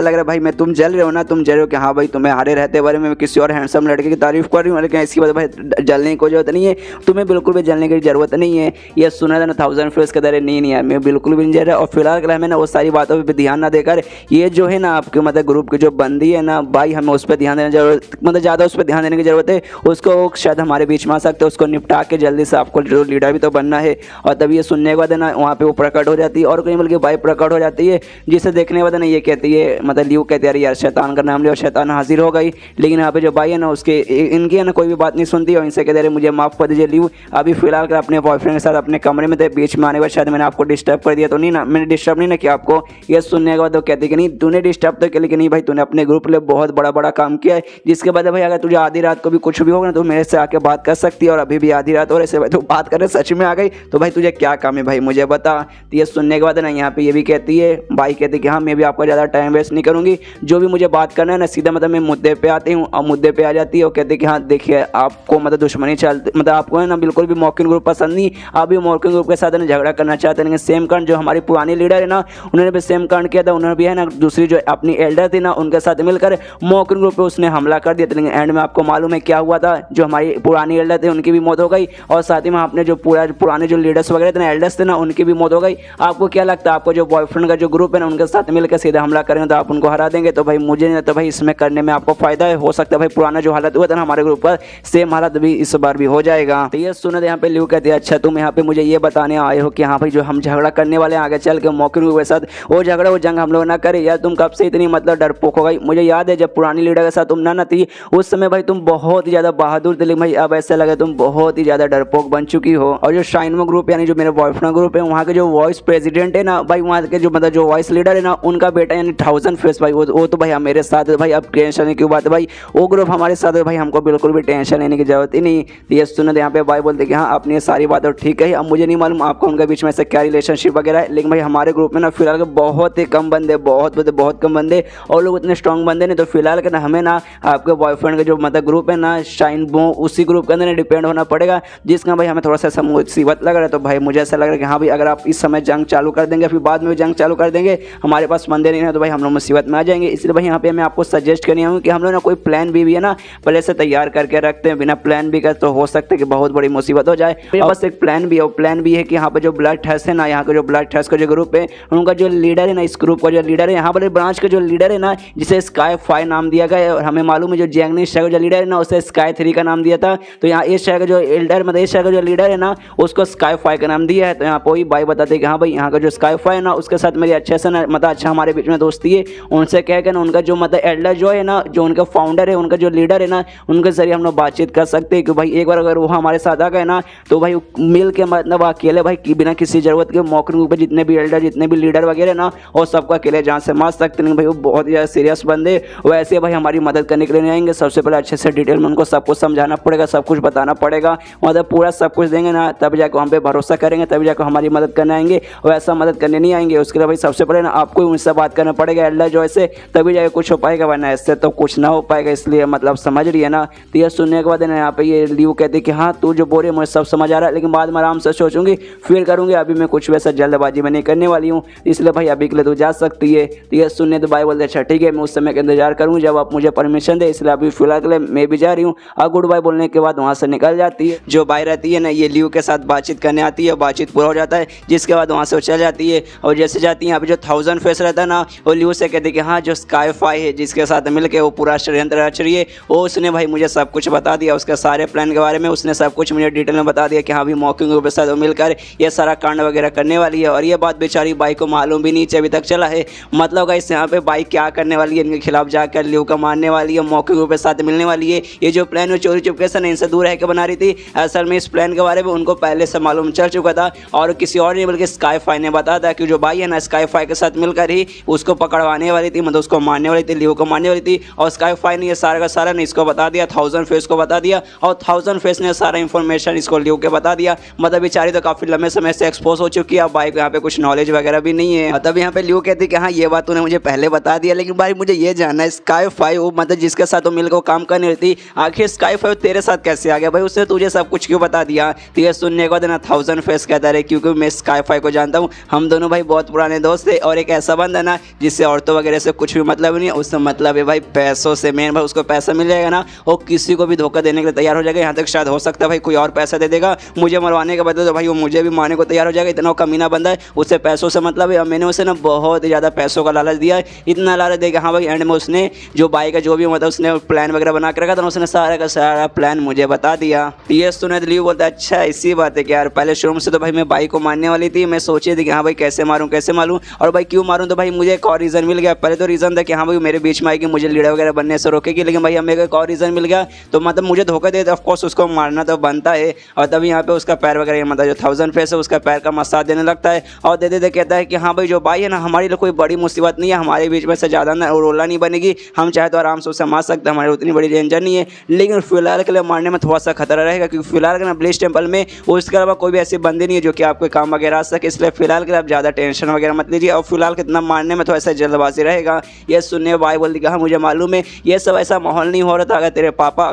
Speaker 1: लग रहा है भाई मैं तुम जल रहे हो ना, तुम जल रहे हो कि हाँ भाई तुम्हें हारे रहते बारे में किसी और हैंडसम लड़के की तारीफ कर रही हूँ, लेकिन इसकी वजह भाई जलने की कोई जरूरत नहीं है, तुम्हें बिल्कुल भी जलने की जरूरत नहीं है। ये सुना था ना 1000 फेस के दर नहीं यार मैं बिल्कुल भी नहीं जल रहा। और फिलहाल हमें ना वो सारी बातों पर ध्यान ना देकर ये जो है ना आपके मतलब ग्रुप की जो बंदी है ना भाई हमें उस पर ध्यान देने की जरूरत, मतलब ज़्यादा उस पर ध्यान देने की जरूरत है, उसको शायद हमारे बीच में आ सकते हैं, उसको निपटा के जल्दी से आपको जो लीडर भी तो बनना है। और तभी ये सुनने के बाद ना वहाँ पे वो प्रकट हो जाती है, और कहीं बल्कि भाई प्रकट हो जाती है, जिसे देखने के बाद ना ये कहती है मतलब लियू कहती है यार शैतान का नाम लिया, शैतान हाजिर हो गई। लेकिन यहाँ पे जो भाई है ना उसके इनकी है ना कोई भी बात नहीं सुनती, और इनसे कहते अरे मुझे माफ़ कर दीजिए लियू, अभी फिलहाल कर अपने बॉयफ्रेंड के साथ अपने कमरे में थे, बीच में आने के बाद शायद मैंने आपको डिस्टर्ब कर दिया तो नहीं ना, मैंने डिस्टर्ब नहीं ना किया आपको। ये सुनने के बाद वो कहती कि नहीं तूने डिस्टर्ब तो किया, लेकिन नहीं भाई तूने अपने ग्रुप लिए बहुत बड़ा काम किया है, जिसके बाद भाई अगर तुझे आधी रात को भी कुछ भी होगा ना तो मेरे से आके बात कर सकती है, और अभी भी आधी रात और ऐसे भाई तो बात करने सच में आ गई तो भाई तुझे क्या काम है भाई मुझे बता। तो ये सुनने के बाद ना यहाँ पे ये भी कहती है भाई कहती कि हाँ मैं भी आपका ज़्यादा टाइम वेस्ट नहीं करूँगी, जो भी मुझे बात करना है ना सीधा मतलब मैं मुद्दे पे आती हूँ, और मुद्दे पे आ जाती है और कहती कि हाँ देखिए आपको मतलब दुश्मनी चलती मतलब आपको है ना बिल्कुल भी मॉर्किंग ग्रुप पसंद नहीं, आप भी मॉर्किंग ग्रुप के साथ ना झगड़ा करना चाहते हैं, लेकिन सेम कांड जो हमारी पुरानी लीडर है ना उन्होंने भी सेम कांड किया था, उन्होंने भी है ना दूसरी जो अपनी एल्डर थी ना उनके साथ मिलकर मॉर्किंग ग्रुप पे उसने हमला कर दिया था, लेकिन एंड में आपको मालूम है क्या हुआ था, जो हमारी पुरानी एल्डर थे उनकी भी मौत हो गई, और साथ ही में अपने जो पुराने जो लीडर्स वगैरह थे ना एल्डर्स थे ना उनकी भी मौत हो गई। आपको क्या लगता है आपको जो बॉयफ्रेंड का जो ग्रुप है ना उनके साथ मिलकर सीधा हमला करेंगे तो आप उनको हरा देंगे? तो भाई मुझे नहीं लगता भाई इसमें करने में आपको फायदा है, हो सकता है भाई पुराना जो हालत हुआ था ना हमारे ग्रुप पर सेम हालत भी इस बार भी हो जाएगा। तो ये सुने यहाँ पे लियू कहते हैं अच्छा तुम यहाँ पे मुझे ये बताने आए हो कि हाँ भाई जो हम झगड़ा करने वाले हैं आगे चल के मॉर्किंग ग्रुप के साथ वो झगड़ा वो जंग हम लोग ना करें यार, तुम कब से इतनी मतलब डरपोक हो गई। मुझे याद है जब पुरानी लीडर के साथ तुम ना थी उस समय भाई तुम बहुत ही ज़्यादा बहादुर थे, भाई अब ऐसा लगा तुम बहुत ही ज़्यादा डरपोक बन चुकी हो। और जो शाइनमो ग्रुप यानी जो मेरे बॉयफ्रेंड ग्रुप है वहाँ के जो वॉइस प्रेसिडेंट है ना भाई वहाँ के जो मतलब जो वॉइस लीडर है ना उनका बेटा यानी 1000 फेस भाई वो तो भाई मेरे साथ है भाई, अब टेंशन नहीं क्यों बात है भाई, वो ग्रुप हमारे साथ है भाई, हमको बिल्कुल भी टेंशन लेने की जरूरत ही नहीं। ये सुनो यहाँ पे भाई बोलते कि हाँ अपनी सारी बातें ठीक है। अब मुझे नहीं मालूम आपको उनके बीच में से क्या रिलेशनशिप वगैरह है, लेकिन भाई हमारे ग्रुप में ना फिलहाल बहुत ही कम बंदे, बहुत कम बंदे और लोग इतने स्ट्रॉन्ग बंदे नहीं, तो फिलहाल के ना हमें ना आपके बॉयफ्रेंड का जो मतलब ग्रुप है ना शाइनमो उसी ग्रुप के अंदर डिपेंड होना पड़ेगा, जिसका भाई हमें थोड़ा सा मुसीबत लग रहा है। तो भाई मुझे ऐसा लग रहा है कि हाँ भाई अगर आप इस समय जंग चालू कर देंगे फिर बाद में भी जंग चालू कर देंगे, हमारे पास बंदे नहीं है तो भाई हम लोग मुसीबत में आ जाएंगे। इसलिए भाई यहाँ पे मैं आपको सजेस्ट करनी हूँ कि हम लोग ना कोई प्लान भी है ना पहले से तैयार करके रखते हैं, बिना प्लान भी कर तो हो सकता है कि बहुत बड़ी मुसीबत हो जाए। बस एक प्लान भी है, प्लान भी है कि यहाँ पे जो ब्लड थर्स्ट है ना, यहाँ का जो ब्लड थर्स्ट का जो ग्रुप है उनका जो लीडर है ना, इस ग्रुप का जो लीडर है यहाँ पर ब्रांच का जो लीडर है ना जिसे स्काई 5 नाम दिया गया है, और हमें मालूम है जो जैंगनी शहर का जो लीडर है ना उसे स्काई 3 का नाम दिया था। तो यहाँ इस शहर का जो एल्डर मतलब इस शहर का जो लीडर है ना उसको स्काई 5 का नाम दिया है। तो यहाँ पर वही भाई बताते कि हाँ भाई यहाँ का जो स्काई 5 है ना उसके साथ मेरी अच्छे से ना मतलब अच्छा हमारे बीच में दोस्ती है, उनसे कह के ना उनका जो मतलब एल्डर जो है ना जो उनका फाउंडर है उनका जो लीडर है ना उनके जरिए हम लोग बातचीत कर सकते हैं कि भाई एक बार अगर वो हमारे साथ आ गए ना तो भाई मिल के मतलब अकेले भाई बिना किसी जरूरत के मौके पे जितने भी एल्डर जितने भी लीडर वगैरह ना वो सबको अकेले जान से मार सकते हैं भाई, वो बहुत ही ज़्यादा सीरियस बंदे। वैसे भाई हमारी मदद करने के लिए नहीं आएंगे, सबसे पहले अच्छे से डिटेल में उनको सब कुछ समझाना पड़ेगा, सब कुछ बताना पड़ेगा, मतलब पूरा सब कुछ देंगे ना, तब जाकर हम पे भरोसा करेंगे, तभी जाकर हमारी मदद करने आएंगे। वैसा मदद करने नहीं आएंगे। उसके लिए भाई सबसे पहले ना आपको उनसे बात करना पड़ेगा एल्डर जो ऐसे, तभी जाकर कुछ हो पाएगा, वरना ऐसे तो कुछ ना हो पाएगा। इसलिए मतलब समझ रही है ना। तो ये सुनने के बाद ना यहाँ पे ये लीव कहती कि हाँ तू जो बोल रही है मुझे सब समझ आ रहा है, लेकिन बाद में आराम से सोचूंगी फिर करूंगी, अभी मैं कुछ वैसा जल्दबाजी में नहीं करने वाली हूँ, इसलिए भाई अभी के लिए तू जा सकती है। तो ये सुनने तो भाई बोलते अच्छा ठीक है, मैं उस समय का इंतजार करूँगी जब आप मुझे परमिशन दे, इसलिए अभी फिलहाल के लिए मैं भी जा रही हूँ। और गुड बाय बोलने के बाद वहाँ से निकल जाती है। जो बाई रहती है ना ये लीव के साथ बातचीत करने आती है, बातचीत पूरा हो जाता है, जिसके बाद वहाँ से वो चल जाती है। और जैसे जाती है अभी जो 1000 फेस रहता है ना, वो लीव से कहती है कि हाँ जो स्काई-फाई है जिसके साथ मिलकर वो पूरा षड्यंत्र रच रही है, वो उसने भाई मुझे सब कुछ बता दिया, उसके सारे प्लान के बारे में उसने सब कुछ मुझे डिटेल में बता दिया कि हाँ भी मॉकिंग ग्रुप के साथ वो मिलकर ये सारा कांड वगैरह करने वाली है। और ये बात बेचारी बाई को मालूम भी नहीं अभी तक चला है। मतलब गाइस यहाँ पे बाई क्या करने वाली है, इनके खिलाफ जाकर लीव को मारने वाली है, मॉकिंग ग्रुप के साथ मिलने वाली है। ये जो प्लान वो चोरी चुपके से इनसे दूर रह के बना रही थी, असल में इस प्लान के बारे में उनको पहले से मालूम चल चुका था, और किसी और नहीं बल्कि स्काई-फाई ने बताया था कि जो बाई है ना स्काई-फाई के साथ मिलकर ही उसको पकड़वाने वाली थी, मतलब उसको मारने वाली थी, लीव को मारने वाली थी। और स्काई-फाई ने ये सारा का सारा ने इसको बता दिया, 1000 फेस को बता दिया, और 1000 फेस ने सारा इन्फॉर्मेशन इसको लीव के बता दिया। मतलब बेचारी तो काफी लंबे समय से एक्सपोज हो चुकी है, अब बाई को यहाँ पे कुछ नॉलेज वगैरह भी नहीं है। तब यहाँ पे लीव कहती कि हाँ ये बात तूने मुझे पहले बता दिया, लेकिन भाई मुझे ये जानना है स्काई-फाई वो मतलब जिसके साथ वो मिलकर काम करने रही थी, आखिर स्काई-फाई तेरे साथ कैसे आ गया भाई, उसने तुझे सब कुछ क्यों बता दिया। तो ये सुनने के बाद ना 1000 फेस कहता रहे क्योंकि मैं स्काई-फाई को जानता हूँ, हम दोनों भाई बहुत पुराने दोस्त थे, और एक ऐसा बंदा है ना जिससे औरतों वगैरह से कुछ भी मतलब नहीं है, उससे मतलब है भाई पैसों से। मेन भाई उसको पैसा मिल जाएगा ना वो किसी को भी धोखा देने के लिए तैयार हो जाएगा। यहाँ तक शायद हो सकता है भाई कोई और पैसा दे देगा मुझे मरवाने के बदले, तो भाई वो मुझे भी मारने को तैयार हो जाएगा। इतना कमीना बंदा है, उससे पैसों से मतलब है। मैंने उसे ना बहुत ज़्यादा पैसों का लालच दिया है, इतना लालच देगा हाँ भाई एंड में उसने जो बाई का जो भी मतलब उसने प्लान वगैरह बना के रखा था, उसने सारा का सारा प्लान मुझे बता दिया। ये सुने तो लीव बोलता अच्छा इसी बात है कि यार पहले शुरू से तो भाई मैं बाई को मारने वाली थी, मैं सोची थी कि हाँ भाई कैसे मारूं और भाई क्यों मारूं। तो भाई मुझे एक और रीज़न मिल गया। पहले तो रीज़न था कि हाँ भाई मेरे बीच में आएगी, मुझे लीडर वगैरह बनने से रोकेगी, लेकिन भाई हमें एक और रीज़न मिल गया, तो मतलब मुझे धोखा दे ऑफ कोर्स उसको मारना तो बनता है। और तभी यहाँ पे उसका पैर वगैरह मतलब जो 1000 फेस है उसका पैर का मसाज देने लगता है, और दे दे कहता है कि हाँ भाई जो बाई है ना हमारे लिए कोई बड़ी मुसीबत नहीं है, हमारे बीच में से ज़्यादा ना रोला नहीं बनेगी, हम चाहे तो आराम से उसे मार सकते हैं, हमारी उतनी बड़ी डेंजर नहीं है, लेकिन फिलहाल के लिए मारने में थोड़ा सा खतरा रहेगा, क्योंकि फिलहाल के ना ब्लिच टेम्पल में उसके अलावा कोई भी ऐसी बंदी नहीं है जो कि आपके काम वगैरह आ सके, इसलिए फिलहाल के लिए आप ज़्यादा टेंशन वगैरह मत लीजिए, और फिलहाल कितना मारने में थोड़ा सा जल्दबाजी रहेगा। ये सुनने बाई बोल दी हाँ मुझे मालूम है ये सब ऐसा माहौल नहीं हो रहा था, अगर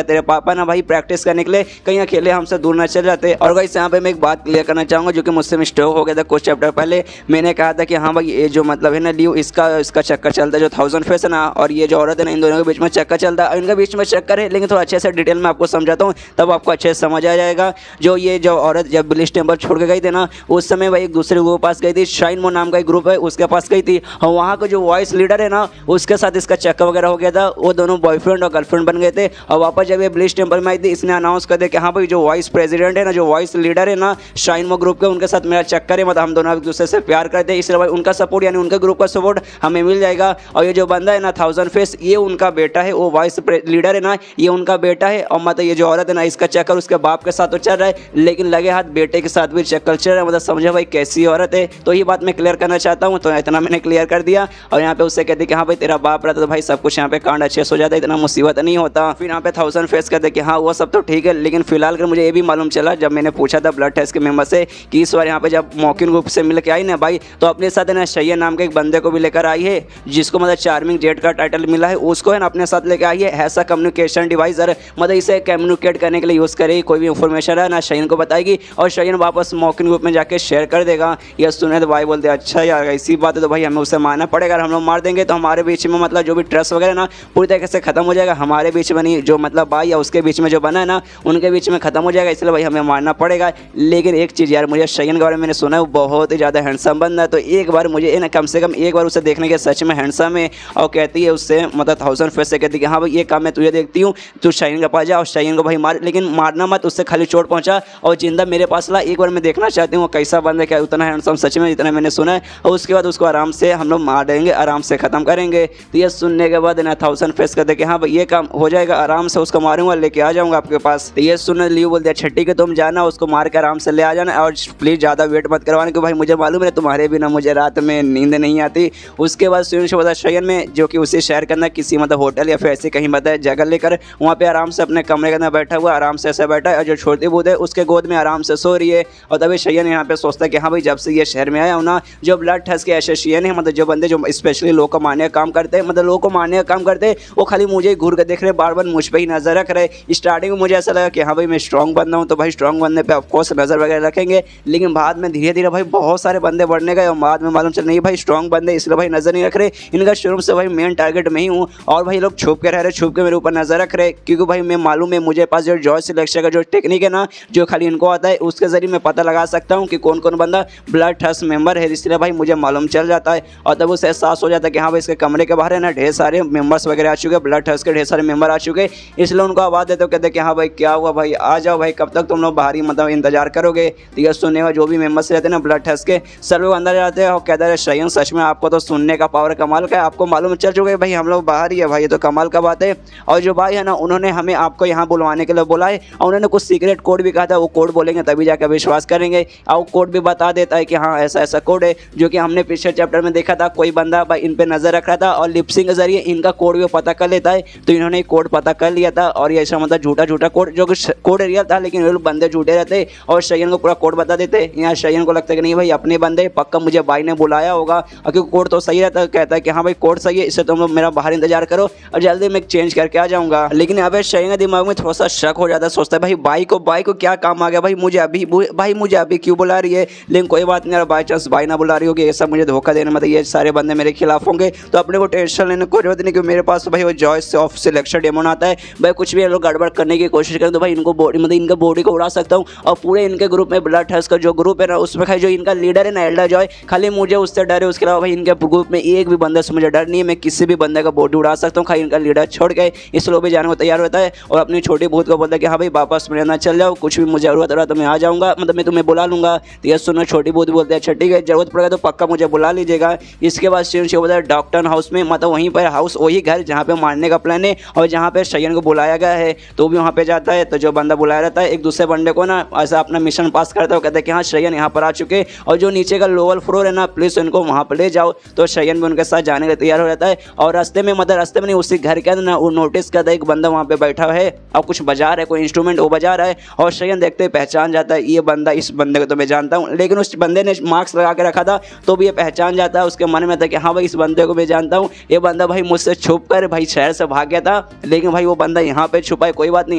Speaker 1: तेरे पापा ना भाई प्रैक्टिस करने के लिए कहीं अकेले हमसे दूर न चल जाते। और गाइस यहाँ पे मैं एक बात क्लियर करना चाहूँगा जो कि मुझसे मिस्टेक हो गया था कुछ चैप्टर पहले। मैंने कहा था कि हाँ भाई ये जो मतलब है ना लीव इसका चक्कर चलता है जो 1000 फेस है ना, और ये जो औरत है ना इन दोनों के बीच में चक्कर चलता है, इनके बीच में चक्कर है, लेकिन थोड़ा अच्छे से डिटेल में आपको समझाता हूँ तब आपको अच्छे से समझ आ जाएगा। जो औरत जब ब्लिच टेम्पल छोड़ के गई थी ना, उस समय भाई एक दूसरे ग्रुप के पास गई थी, शाइन मो नाम का एक ग्रुप है उसके पास गई थी, और वहाँ का जो वॉइस लीडर है ना उसके साथ इसका चक्कर वगैरह हो गया था, वो दोनों बॉयफ्रेंड और गर्लफ्रेंड बन गए थे। और वापस जब ये ब्लिच टेम्पल में आई थी इसने अनाउंस कर दिया कि हाँ भाई जो वाइस प्रेसिडेंट है ना, जो वॉइस लीडर है ना शाइन मो ग्रुप के, उनके साथ मेरा चक्कर है, मतलब हम दोनों एक दूसरे से प्यार करते हैं, इसलिए भाई उनका सपोर्ट यानी उनके ग्रुप का सपोर्ट हमें मिल जाएगा। और ये जो बंदा है ना 1000 फेस ये उनका बेटा है, वो वाइस लीडर है ना ये उनका बेटा है, और मतलब ये जो औरत है ना इसका चक्कर उसके बाप के साथ तो चल रहा है, लेकिन लगे हाथ बेटे के साथ भी चक्कर चल रहा है, मतलब समझो भाई कैसी औरत है। तो ये बात मैं क्लियर करना चाहता हूँ, तो इतना मैंने क्लियर कर दिया। और यहाँ पे उससे कहते कि हाँ भाई तेरा बाप रहता तो भाई सब कुछ यहाँ पे कांड अच्छे से हो जाता है, इतना मुसीबत नहीं होता। फिर यहाँ पे 1000 फेस कहते कि हाँ वो सब तो ठीक है, लेकिन फिलहाल कर मुझे ये भी मालूम चला जब मैंने पूछा था ब्लड टेस्ट के मेंबर से कि इस बार यहाँ पे जब मॉकिंग ग्रुप से मिल के आई ना भाई, तो अपने साथ है ना शैयन नाम के एक बंदे को भी लेकर आई है, जिसको मतलब चार्मिंग जेट का टाइटल मिला है, उसको है ना अपने साथ लेकर आई है ऐसा कम्युनिकेशन डिवाइसर, मतलब इसे कम्युनिकेट करने के लिए यूज़ करेगी, कोई भी इंफॉर्मेशन है ना शैयन को बताएगी और शैयन वापस मॉकिंग ग्रुप में जाके शेयर कर देगा। यह सुने तो भाई बोलते अच्छा यार इसी बात है तो भाई हमें उसे मारना पड़ेगा, अगर हम लोग मार देंगे तो हमारे बीच में मतलब जो भी ट्रस्ट वगैरह ना पूरी तरीके से खत्म हो जाएगा, हमारे बीच में नहीं जो मतलब भाई या उसके बीच में जो बना है ना उनके बीच में खत्म हो जाएगा, इसलिए भाई हमें मारना पड़ेगा। लेकिन एक चीज़ यार मुझे शैयन के बारे में मैंने सुना है वो बहुत ही ज़्यादा हैंडसम बंदा है, तो एक बार मुझे ना कम से कम एक बार उसे देखने के सच में हैंडसम है। और कहती है उससे मतलब 1000 फेस से कहती है कि हाँ भाई ये काम मैं तुझे देखती हूँ, तू शैयन के पास जा और शैयन को भाई मार, लेकिन मारना मत, उससे खाली चोट पहुँचा और जिंदा मेरे पास ला, एक बार मैं देखना चाहती हूँ वो कैसा बंदा, क्या उतना हैंडसम सच में जितना मैंने सुना है, और उसके बाद उसको आराम से हम लोग मार देंगे, आराम से ख़त्म करेंगे। तो ये सुनने के बाद ना 1000 फेस कहते कि हाँ भाई ये काम हो जाएगा, आराम से उसको मारूंगा लेके आ जाऊँगा आपके पास। तो ये सुनने लीव बोलते अच्छा ठीक है तुम जाना उसको मार के आराम से ले आ जाना, और प्लीज प्लीज़ ज़्यादा वेट मत करवाना, क्योंकि भाई मुझे मालूम है तुम्हारे बिना मुझे रात में नींद नहीं आती। उसके बाद सुनील से बोला शयन में, जो कि उसे शहर के अंदर किसी मतलब होटल या फिर ऐसे कहीं बताया जगह लेकर वहाँ पे आराम से अपने कमरे के अंदर बैठा हुआ, आराम से ऐसा बैठा है, और जो छोटी बूथ है उसके गोद में आराम से सो रही है। और तभी शयन यहाँ पे सोचता है कि हाँ भाई जब से ये शहर में आया हूँ ना, जो ब्लड ठस के एसोसिएशन है, मतलब जो बंदे जो स्पेशली लोग को मारने का काम करते हैं, मतलब लोगों को मारने का काम करते हैं, वो खाली मुझे ही घूर कर देख रहे, बार बार मुझ पर ही नजर रख रहे। स्टार्टिंग में मुझे ऐसा लगा कि हाँ भाई मैं स्ट्रॉन्ग बंदा हूँ, तो भाई स्ट्रॉन्ग बंदे पे ऑफकोर्स नजर वगैरह रखेंगे, लेकिन बाद में धीरे धीरे भाई बहुत सारे बंदे बढ़ने गए और बाद में मालूम चल नहीं भाई स्ट्रॉन्ग बंदे इसलिए भाई नजर नहीं रख रहे, इनका शुरू से भाई मेन टारगेट मैं ही हूँ। और भाई लोग छुप के रह रहे, छुप के मेरे ऊपर नजर रख रहे, क्योंकि भाई मैं मालूम है मुझे पास जो जॉय सिलेक्शन का जो टेक्निक है ना, जो खाली इनको आता है, उसके जरिए मैं पता लगा सकता हूँ कि कौन कौन बंदा ब्लड ट्रस्ट मेंबर है, इसलिए भाई मुझे मालूम चल जाता है। और तब उसे एहसास हो जाता है कि हाँ भाई इसके कमरे के बाहर है ना ढेर सारे मेंबर्स वगैरह आ चुके, ब्लड ट्रस्ट के ढेर सारे मेंबर आ चुके, इसलिए उनको आवाज़ देते हो, कहते कि हाँ भाई क्या हुआ भाई, आ जाओ भाई, कब तक तुम लोग बाहर ही मतलब इंतजार करोगे। तो ये सुनने का जो भी मेंबर्स रहते हैं ना ब्लड ट्रस्ट के, सब लोग अंदर जाते हैं और कहते हैं शयन सच में आपको तो सुनने का पावर कमाल का है, आपको मालूम चल चुका है भाई हम लोग बाहर ही है भाई, ये तो कमाल का बात है। और जो भाई है ना उन्होंने हमें आपको यहाँ बुलवाने के लिए बोला है, और उन्होंने कुछ सीक्रेट कोड भी कहा था, वो कोड बोलेंगे तभी जाकर विश्वास करेंगे। और वो कोड भी बता देता है कि हाँ ऐसा ऐसा कोड है, जो कि हमने पिछले चैप्टर में देखा था, कोई बंदा भाई इन पे नजर रख रहा था और लिपसिंग के जरिए इनका कोड भी पता कर लेता है। तो इन्होंने कोड पता कर लिया था, और ये ऐसा मतलब झूठा झूठा कोड, जो कि कोड रियल था, लेकिन वो बंदे झूठे रहते और शयन को पूरा कोड बता देते। यहाँ शयन को लगता है कि नहीं भाई अपने बंदे पक्का मुझे भाई ने बुलाया होगा, और क्योंकि कोड तो सही रहता है, कहता है कि हाँ भाई कोड सही है, इससे तुम लोग मेरा बाहर इंतजार करो और जल्दी मैं चेंज करके आ जाऊंगा। लेकिन अबे शयन के दिमाग में थोड़ा सा शक हो जाता है, सोचता है भाई बाई को क्या काम आ गया भाई, मुझे अभी क्यों बुला रही है। लेकिन कोई बात नहीं यार, बाई चांस बाई ना बुला रही होगी, ये सब मुझे धोखा देने मतलब ये सारे बंदे मेरे खिलाफ होंगे, तो अपने को टेंशन लेने को जरूरत नहीं, क्योंकि मेरे पास तो भाई वो जॉय ऑफ सिलेक्शन डेमन आता है भाई, कुछ भी लोग गड़बड़ करने की कोशिश करें तो भाई इनको बॉडी मतलब इनके बॉडी को उड़ा सकता हूँ। और पूरे इनके ग्रुप में ब्लड ट्रस्ट का जो ग्रुप है ना, उसमें खाली जो इनका लीडर है ना एल्डर जॉय, खाली मुझे उससे डर है, उसके अलावा भाई इनके ग्रुप में एक भी बंदे से मुझे डर नहीं है, मैं किसी भी बंदे का बॉडी उड़ा सकता हूँ, खाली इनका लीडर छोड़ के। इस लोग भी जाने को तैयार होता है और अपनी छोटी बहू को बोलता है कि हाँ भाई वापस मेरे ना चल जाओ, कुछ भी मुझे जरूरत रहा तो मैं आ जाऊँगा, मतलब मैं तुम्हें बुला लूँगा। तो ये सुनो छोटी बहू बोलते हैं अच्छा ठीक है, जरूरत पड़ेगा तो पक्का मुझे बुला लीजिएगा। इसके बाद शयन से बोलता है डॉक्टर हाउस में, मतलब वहीं पर हाउस वही घर जहाँ पे मारने का प्लान है और जहाँ पे शयन को बुलाया गया है, तो भी वहाँ पे जाता है। तो जो बंदा बुलाया रहता है एक दूसरे बंदे को ना ऐसा अपना मिशन पास करता है, कहते हैं कि हाँ शयन यहाँ पर आ चुके और जो नीचे का लोअर फ्लोर है ना प्लीज उनको वहाँ पर ले जाओ। तो शयन भी उनके साथ जाने के तैयार हो जाता है और रास्ते में मतलब रास्ते में नहीं उसी घर के अंदर ना वो नोटिस करता है एक बंदा वहाँ पे बैठा है और कुछ बजा रहा है, कोई इंस्ट्रूमेंट वो बजा रहा है और शयन देखते पहचान जाता है ये बंदा, इस बंदे को तो मैं जानता हूँ। लेकिन उस बंदे ने मास्क लगा के रखा था तो भी ये पहचान जाता है, उसके मन में था कि हाँ भाई इस बंदे को मैं जानता हूँ, ये बंदा भाई मुझसे छुप कर भाई शहर से भाग गया था, लेकिन भाई वो बंदा यहाँ पे छुपा है, कोई बात नहीं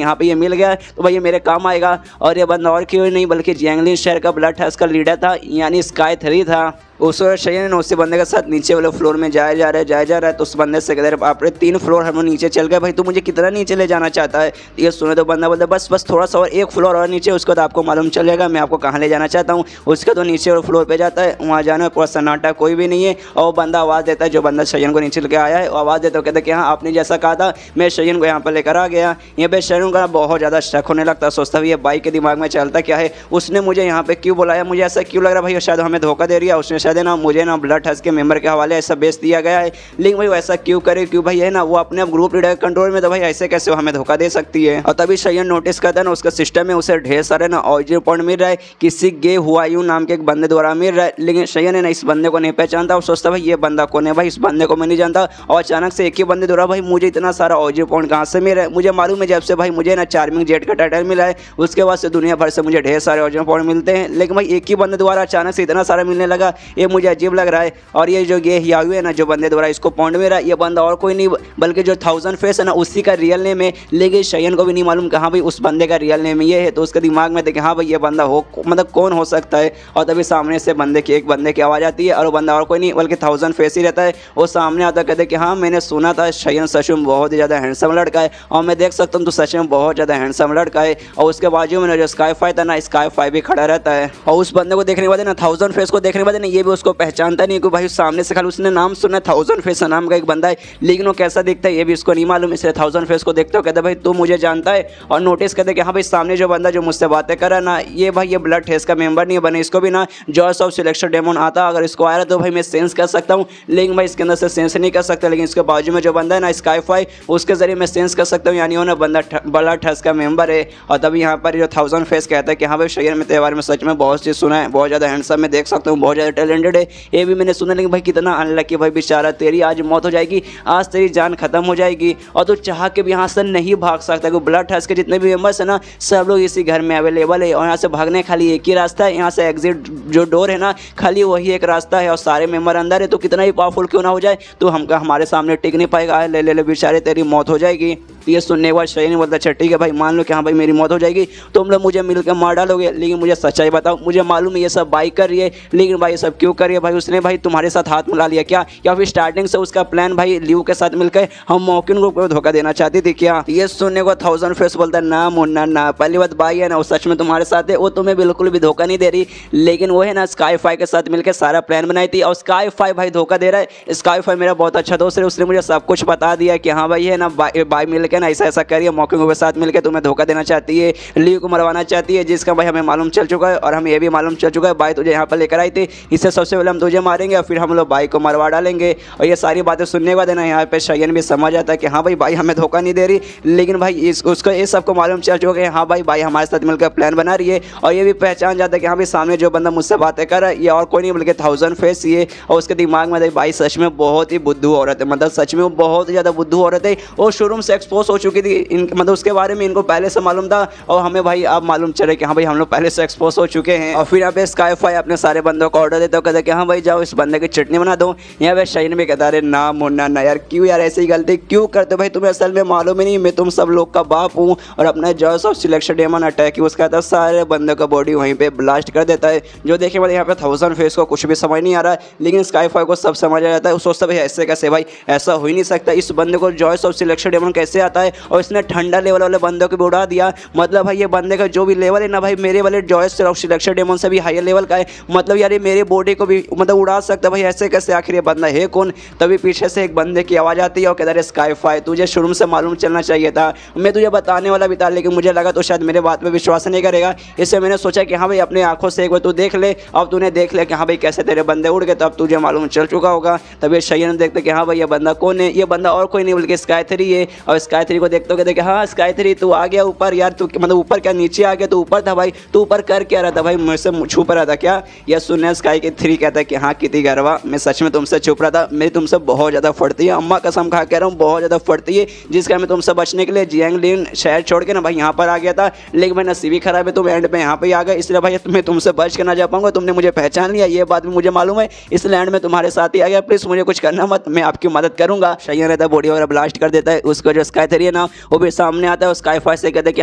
Speaker 1: यहाँ पे ये मिल गया तो भाई ये मेरे काम आएगा। और ये बंदा और क्यों नहीं बल्कि जैंगलिन शहर का ब्लड ट्रस्ट का लीडर था, यानी स्काई 3 था। उस शयन ने उसी बंदे के साथ नीचे वाले फ्लोर में जाया जा रहा है तो उस बंदे से कहते आप 3 फ्लोर हम नीचे चल गए, भाई तू मुझे कितना नीचे ले जाना चाहता है। ये सुने तो बंदा बोलता बस थोड़ा सा और 1 फ्लोर और नीचे, उसके बाद आपको मालूम चल जाएगा मैं आपको कहाँ ले जाना चाहता हूँ। उसके तो नीचे वाले फ्लोर पे जाता है, वहाँ जाने में पूरा सन्नाटा, कोई भी नहीं है और बंदा आवाज़ देता है, जो बंदा शयन को नीचे लेके आया है वो आवाज़ देता है, कहता है कि हाँ आपने जैसा कहा था मैं शयन को यहाँ पर लेकर आ गया। यहाँ पे शयन का बहुत ज़्यादा शक होने लगता है, सोचता है ये बाई के दिमाग में चलता क्या है, उसने मुझे यहाँ पे क्यों बुलाया, मुझे ऐसा क्यों लग रहा है भाई शायद हमें धोखा दे रही है, उसने शायद ना मुझे ना ब्लड ट्रस्ट के मेंबर के हवाले ऐसा बेच दिया गया है। लेकिन भाई ऐसा क्यों करे, क्यों भाई है ना वो अपने ग्रुप लीडर कंट्रोल में, तो भाई ऐसे कैसे वो हमें धोखा दे सकती है। और तभी शयन नोटिस करता है ना उसका सिस्टम में उसे ढेर सारे ना ऑरिजिनल पॉइंट मिल रहा है, किसी गे हुआयूं नाम के एक बंदे द्वारा मिल रहा है। लेकिन शयन है ना इस बंदे को नहीं पहचानता और सोचता भाई ये बंदा कौन है, भाई इस बंदे को मैं नहीं जानता। और अचानक से एक ही बंदे द्वारा भाई मुझे इतना सारा ऑरिजिनल पॉइंट कहाँ से मिल रहा है, मुझे मालूम है जब से भाई मुझे ना चार्मिंग जेट का टाइटल मिला है उसके बाद से दुनिया भर से मुझे ढेर सारे ऑरिजिनल पॉइंट मिलते हैं, लेकिन भाई एक ही बंदे द्वारा अचानक से इतना सारा मिलने लगा, ये मुझे अजीब लग रहा है। और ये जो ये हियायू है ना जो बंदे द्वारा इसको पॉइंट मिल रहा है, ये बंदा और कोई नहीं बल्कि जो 1000 फेस है ना उसी का रियल नेम है। लेकिन शयन को भी नहीं मालूम कि हाँ भाई उस बंदे का रियल नेम ये है, तो उसके दिमाग में देखे हाँ भाई ये बंदा हो मतलब कौन हो सकता है। और तभी सामने से एक बंदे की आवाज़ आती है और वो बंदा और कोई नहीं बल्कि 1000 फेस ही रहता है। वो सामने आता कहते कि हाँ मैंने सुना था शयन सच में बहुत ही ज़्यादा हैंडसम लड़का है और मैं देख सकता हूँ तो सच में बहुत ज़्यादा हैंडसम लड़का है। और उसके बाजू में जो स्काई 5 था ना, स्काई 5 भी खड़ा रहता है और उस बंदे को देखने के बाद ना 1000 फेस को देखने के बाद ना ये भी उसको पहचानता नहीं, क्योंकि भाई सामने से खाली उसने नाम सुना, 1000 फेस नाम का एक बंदा है, लेकिन वो कैसा दिखता है ये भी उसको नहीं मालूम। इसलिए 1000 फेस को देखते हो कहता भाई तू मुझे जानता है, और नोटिस करते कि हाँ भाई सामने जो बंदा जो मुझसे बातें कर रहा ना, ये भाई ये ब्लड टेस्ट का मेंबर नहीं बने, इसको भी ना जॉयस ऑफ सिलेक्शन डेमन आता, अगर इसको आया तो भाई मैं सेंस कर सकता हूँ, लेकिन भाई इसके अंदर से सेंस नहीं कर सकता। लेकिन इसके बाजू में जो बंदा है ना स्काईफाई, उसके जरिए मैं सेंस कर सकता हूँ, यानी वो ना बंदा ब्लड टेस्ट का मेंबर है। और तभी यहाँ पर जो 1000 फेस कहता है कि हाँ भाई शयन में त्यौहार में सच में बहुत चीज़ सुना है, बहुत ज़्यादा हैंडसम मैं देख सकता हूँ, बहुत ज़्यादा टैलेंटेड है, ये भी मैंने सुना, लेकिन भाई कितना अनलकी भाई बेचारा, तेरी आज मौत हो जाएगी, आज तेरी जान खत्म हो जाएगी, और तू चाह के भी यहाँ से नहीं भाग सकता, क्योंकि ब्लड टेस्ट के जितने भी मेंबर्स है ना सब लोग इसी घर में अवेलेबल है, और यहाँ से भागने खाली एक ही रास्ता है, यहाँ से एग्जिट जो डोर है ना खाली वही एक रास्ता है, और सारे मेंबर अंदर है, तो कितना ही पावरफुल क्यों ना हो जाए तो हमारे सामने टिक नहीं पाएगा, ले ले ले बेचारे तेरी मौत हो जाएगी। ये सुनने के बाद शयन बोलता अच्छा ठीक है भाई, मान लो कि हाँ भाई मेरी मौत हो जाएगी, तुम लोग मुझे मिलकर मार डालोगे, लेकिन मुझे सच्चाई बताओ, मुझे मालूम है ये सब बाई कर रही है, लेकिन भाई ये सब क्यों कर रही है भाई, उसने भाई तुम्हारे साथ हाथ मिला लिया क्या, या फिर स्टार्टिंग से उसका प्लान भाई लियू के साथ मिलकर हम मॉकिन को धोखा देना चाहती थी क्या। ये सुनने को 1000 फेस बोलता है ना मुन्ना ना, पहली बात भाई है ना वो सच में तुम्हारे साथ है, वो तुम्हें बिल्कुल भी धोखा नहीं दे रही, लेकिन वो है ना स्काईफाई के साथ मिलकर सारा प्लान बनाई थी, और स्काईफाई भाई धोखा दे रहा है। स्काईफाई मेरा बहुत अच्छा दोस्त है, उसने मुझे सब कुछ बता दिया कि हाँ भाई है ना बाई मिलकर ना ऐसा ऐसा करिए, मॉकिंग के साथ मिलकर तुम्हें धोखा देना चाहती है, लियू को मरवाना चाहती है, जिसका भाई हमें मालूम चल चुका है, और हमें ये भी मालूम चल चुका है बाई तुझे यहाँ पर लेकर आई थी, इससे सबसे पहले हम तुझे मारेंगे और फिर हम लोग बाई को मरवा डालेंगे। और ये सारी बातें सुनने के बाद है ना यहाँ पे शयन भी समझ आता है कि हाँ भाई बाई हमें धोखा नहीं दे रही, लेकिन भाई उसको ये सबको मालूम चल चुका है हाँ भाई बाई हमारे साथ मिलकर प्लान बना रही है, और ये भी पहचान जाता है कि हाँ भाई सामने जो बंदा मुझसे बातें कर रहा है ये और कोई नहीं बल्कि 1000 फेस ये, और उसके दिमाग में बाई सच में बहुत ही बुद्धू औरत है, मतलब सच में वो बहुत ही ज़्यादा बुद्धू औरत है, वो शोरूम से एक्सपोज हो चुकी थी, मतलब उसके बारे में इनको पहले से मालूम था, और हमें भाई अब मालूम चले कि हाँ भाई हम लोग पहले से एक्सपोज हो चुके हैं। और फिर यहाँ पे स्काईफाई अपने सारे बंदों को ऑर्डर देता है, कहता है कि हाँ भाई जाओ इस बंदे की चटनी बना दो। यहाँ पे शहीन भी कहता है ना मुन्ना ना यार, क्यों यार ऐसी गलती क्यों करते हो भाई, तुम्हें असल में मालूम ही नहीं मैं तुम सब लोग का बाप हूँ, और अपना choice of selection demon attack उसका था, सारे बंदों का बॉडी वहीं पे ब्लास्ट कर देता है। जो देखे मतलब यहाँ पे 1000 फेस को कुछ भी समझ नहीं आ रहा है, लेकिन स्काईफाई को सब समझ आ जाता है, वो सोचता भाई ऐसे कैसे भाई, ऐसा हो ही नहीं सकता, इस बंदे को जॉयस ऑफ सिलेक्शन डेमन कैसे आता है, और इसने ठंडा लेवल वाले बंदों को भी उड़ा दिया, मतलब भाई ये बंदे का जो भी लेवल है ना भाई मेरे वाले जॉयस ऑफ सिलेक्शन डेमन से भी हायर लेवल का है, मतलब यार ये मेरे बॉडी को भी मतलब उड़ा सकता है भाई, ऐसे कैसे, आखिर ये बंदा है कौन। तभी पीछे से एक बंदे की आवाज़ आती है और कहता है स्काईफाई तुझे शुरू से मालूम चलना चाहिए था, मैं तुझे बताने वाला भी था, लेकिन मुझे लगा तो शायद मेरे बात पे विश्वास नहीं करेगा, इससे मैंने सोचा कि हाँ भाई अपने आंखों से एक बार तू देख ले। अब तूने देख लिया कि हाँ भाई कैसे तेरे बंदे उड़ गए, तब तुझे मालूम चल चुका होगा। तभी शयन देखते कि हाँ भाई ये बंदा कौन है, ये बंदा और कोई नहीं बल्कि स्काई3 है, और स्काई3 को देखते कहते कि हाँ स्काई3 तू आ गया ऊपर यार, तू मतलब ऊपर क्या नीचे आ गया, तो ऊपर था भाई, तू ऊपर कर क्या रहा था भाई, मुझसे छुप रहा था क्या। यह सुनने स्काई3 कहता है कि हाँ कितनी गरवा, मैं सच में तुमसे छुप रहा था, मेरी तुमसे बहुत ज़्यादा फटती है, अम्मा कसम खा कह रहा हूँ बहुत ज़्यादा फटती है, जिसका मैं तुमसे बचने के लिए जियांगलिन शहर छोड़ के ना भाई यहाँ पर आ गया था, लेकिन भाई नसीबी खराब है तुम एंड पे यहाँ पे आ गए, इसलिए भाई मैं तुमसे बच के ना जा पाऊंगा, तुमने मुझे पहचान लिया ये बात भी मुझे मालूम है, इस लैंड में तुम्हारे साथ ही आ गया, प्लीज़ मुझे कुछ करना मत, मैं आपकी मदद करूँगा। शयन रहता है बॉडी वगैरह ब्लास्ट कर देता है, उसको जो स्काई3 है ना वो भी सामने आता है, स्काईफाई से कहते हैं कि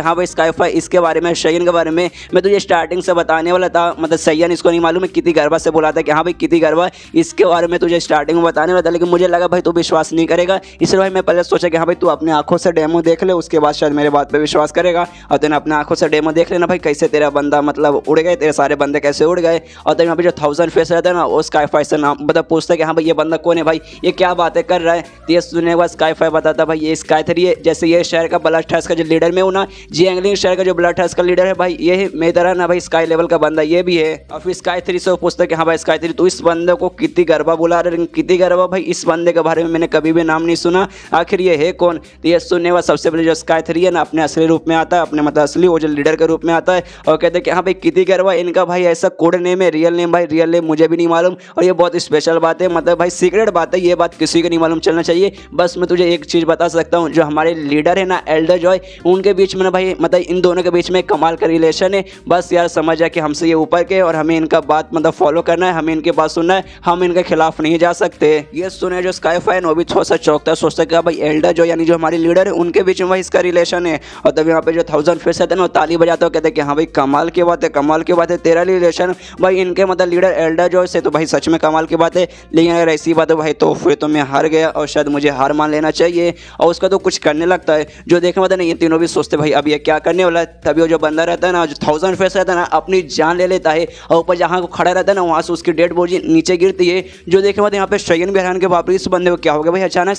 Speaker 1: हाँ भाई स्काईफाई इसके बारे में शयन के बारे में मैं तुझे स्टार्टिंग से बताने वाला था, मतलब शयन इसको नहीं मालूम है, कितनी गरबा से बोला था कि हाँ भाई कितनी गरबा इसके बारे में तुझे स्टार्टिंग में बताने वाला था, लेकिन मुझे लगा भाई तू विश्वास नहीं करेगा, इसलिए भाई मैं पहले सोचा कि हाँ भाई तू अपने आंखों से डेमो देख ले, उसके बाद शायद मेरे बात पे विश्वास करेगा। और तूने अपने आंखों से डेमो देख लेना भाई कैसे तेरा बंदा मतलब उड़ गए, तेरे सारे बंदे कैसे उड़ गए। और तभी यहाँ पे जो 1000 फेस रहता है ना वो स्काईफाई से नाम मतलब पूछता है कि हाँ भाई ये बंदा कौन है भाई, ये क्या बातें कर रहा है। तो ये सुनने के बाद स्काईफाई बताता भाई ये स्काई3 है, जैसे ये शहर का ब्लड टेस्ट का जो लीडर में हूँ ना, जियांगलिन शहर का जो ब्लड टेस्ट का लीडर है भाई ये है, मेरी तरह ना भाई स्काई लेवल का बंदा ये भी है। और फिर स्काई3 से वो पूछता है कि हाँ भाई स्काई3 तू इस बंदे को कितनी गरबा बुला रहे, लेकिन कितनी गरबा भाई, इस बंदे के बारे में मैंने कभी भी नाम नहीं सुना, आखिर ये है कौन। तो ये सुनने के बाद सबसे पहले जो स्काई3 है ना अपने असली रूप में आता है, अपने मतलब असली वो जो लीडर के रूप में आता है, और कहते हैं कि हाँ भाई कितनी गरबा, इनका भाई ऐसा कोड नेम है, रियल नेम भाई रियल नेम मुझे भी नहीं मालूम, और ये बहुत स्पेशल बात है, मतलब भाई सीक्रेट बात है, ये बात किसी को नहीं मालूम चलना चाहिए। बस मैं तुझे एक चीज़ बता सकता हूँ, जो हमारे लीडर है ना एल्डर जॉय, उनके बीच में ना भाई मतलब इन दोनों के बीच में कमाल का रिलेशन है, बस यार समझ जाए कि हमसे ये ऊपर के, और हमें इनका बात मतलब फॉलो करना है, हमें इनकी बात सुनना है, हम इनके खिलाफ नहीं जा सकते। ये सुने जो स्काईफाई है वो भी थोड़ा सा चौंकता है, सोचता है कि भाई एल्डर जो यानी जो हमारे लीडर है उनके बीच में भाई इसका रिलेशन है। और तब यहाँ पे जो 1000 फेस रहते हैं ना ताली बजाते हो, कहते हैं कि हाँ भाई कमाल की बात है, कमाल की बात है, तेरा रिलेशन भाई इनके मतलब लीडर एल्डर जॉय से, तो भाई सच में कमाल की बात है, लेकिन अगर ऐसी बात है भाई तो फिर तो मैं हार गया, और शायद मुझे हार मान लेना चाहिए, और उसका तो कुछ करने लगता है। जो देखने वाला ना ये तीनों भी सोचते भाई अब ये क्या करने वाला है। तभी वो जो बंदा रहता है ना, जो 1000 फेस रहता है ना, अपनी जान ले लेता है और ऊपर जहाँ को खड़ा रहता है ना, वहाँ से उसकी डेड बॉडी नीचे गिरती है। जो देखने वाला यहाँ पे शयन भी हैरान के बाप रे इस बंदे को क्या हो गया भाई, अचानक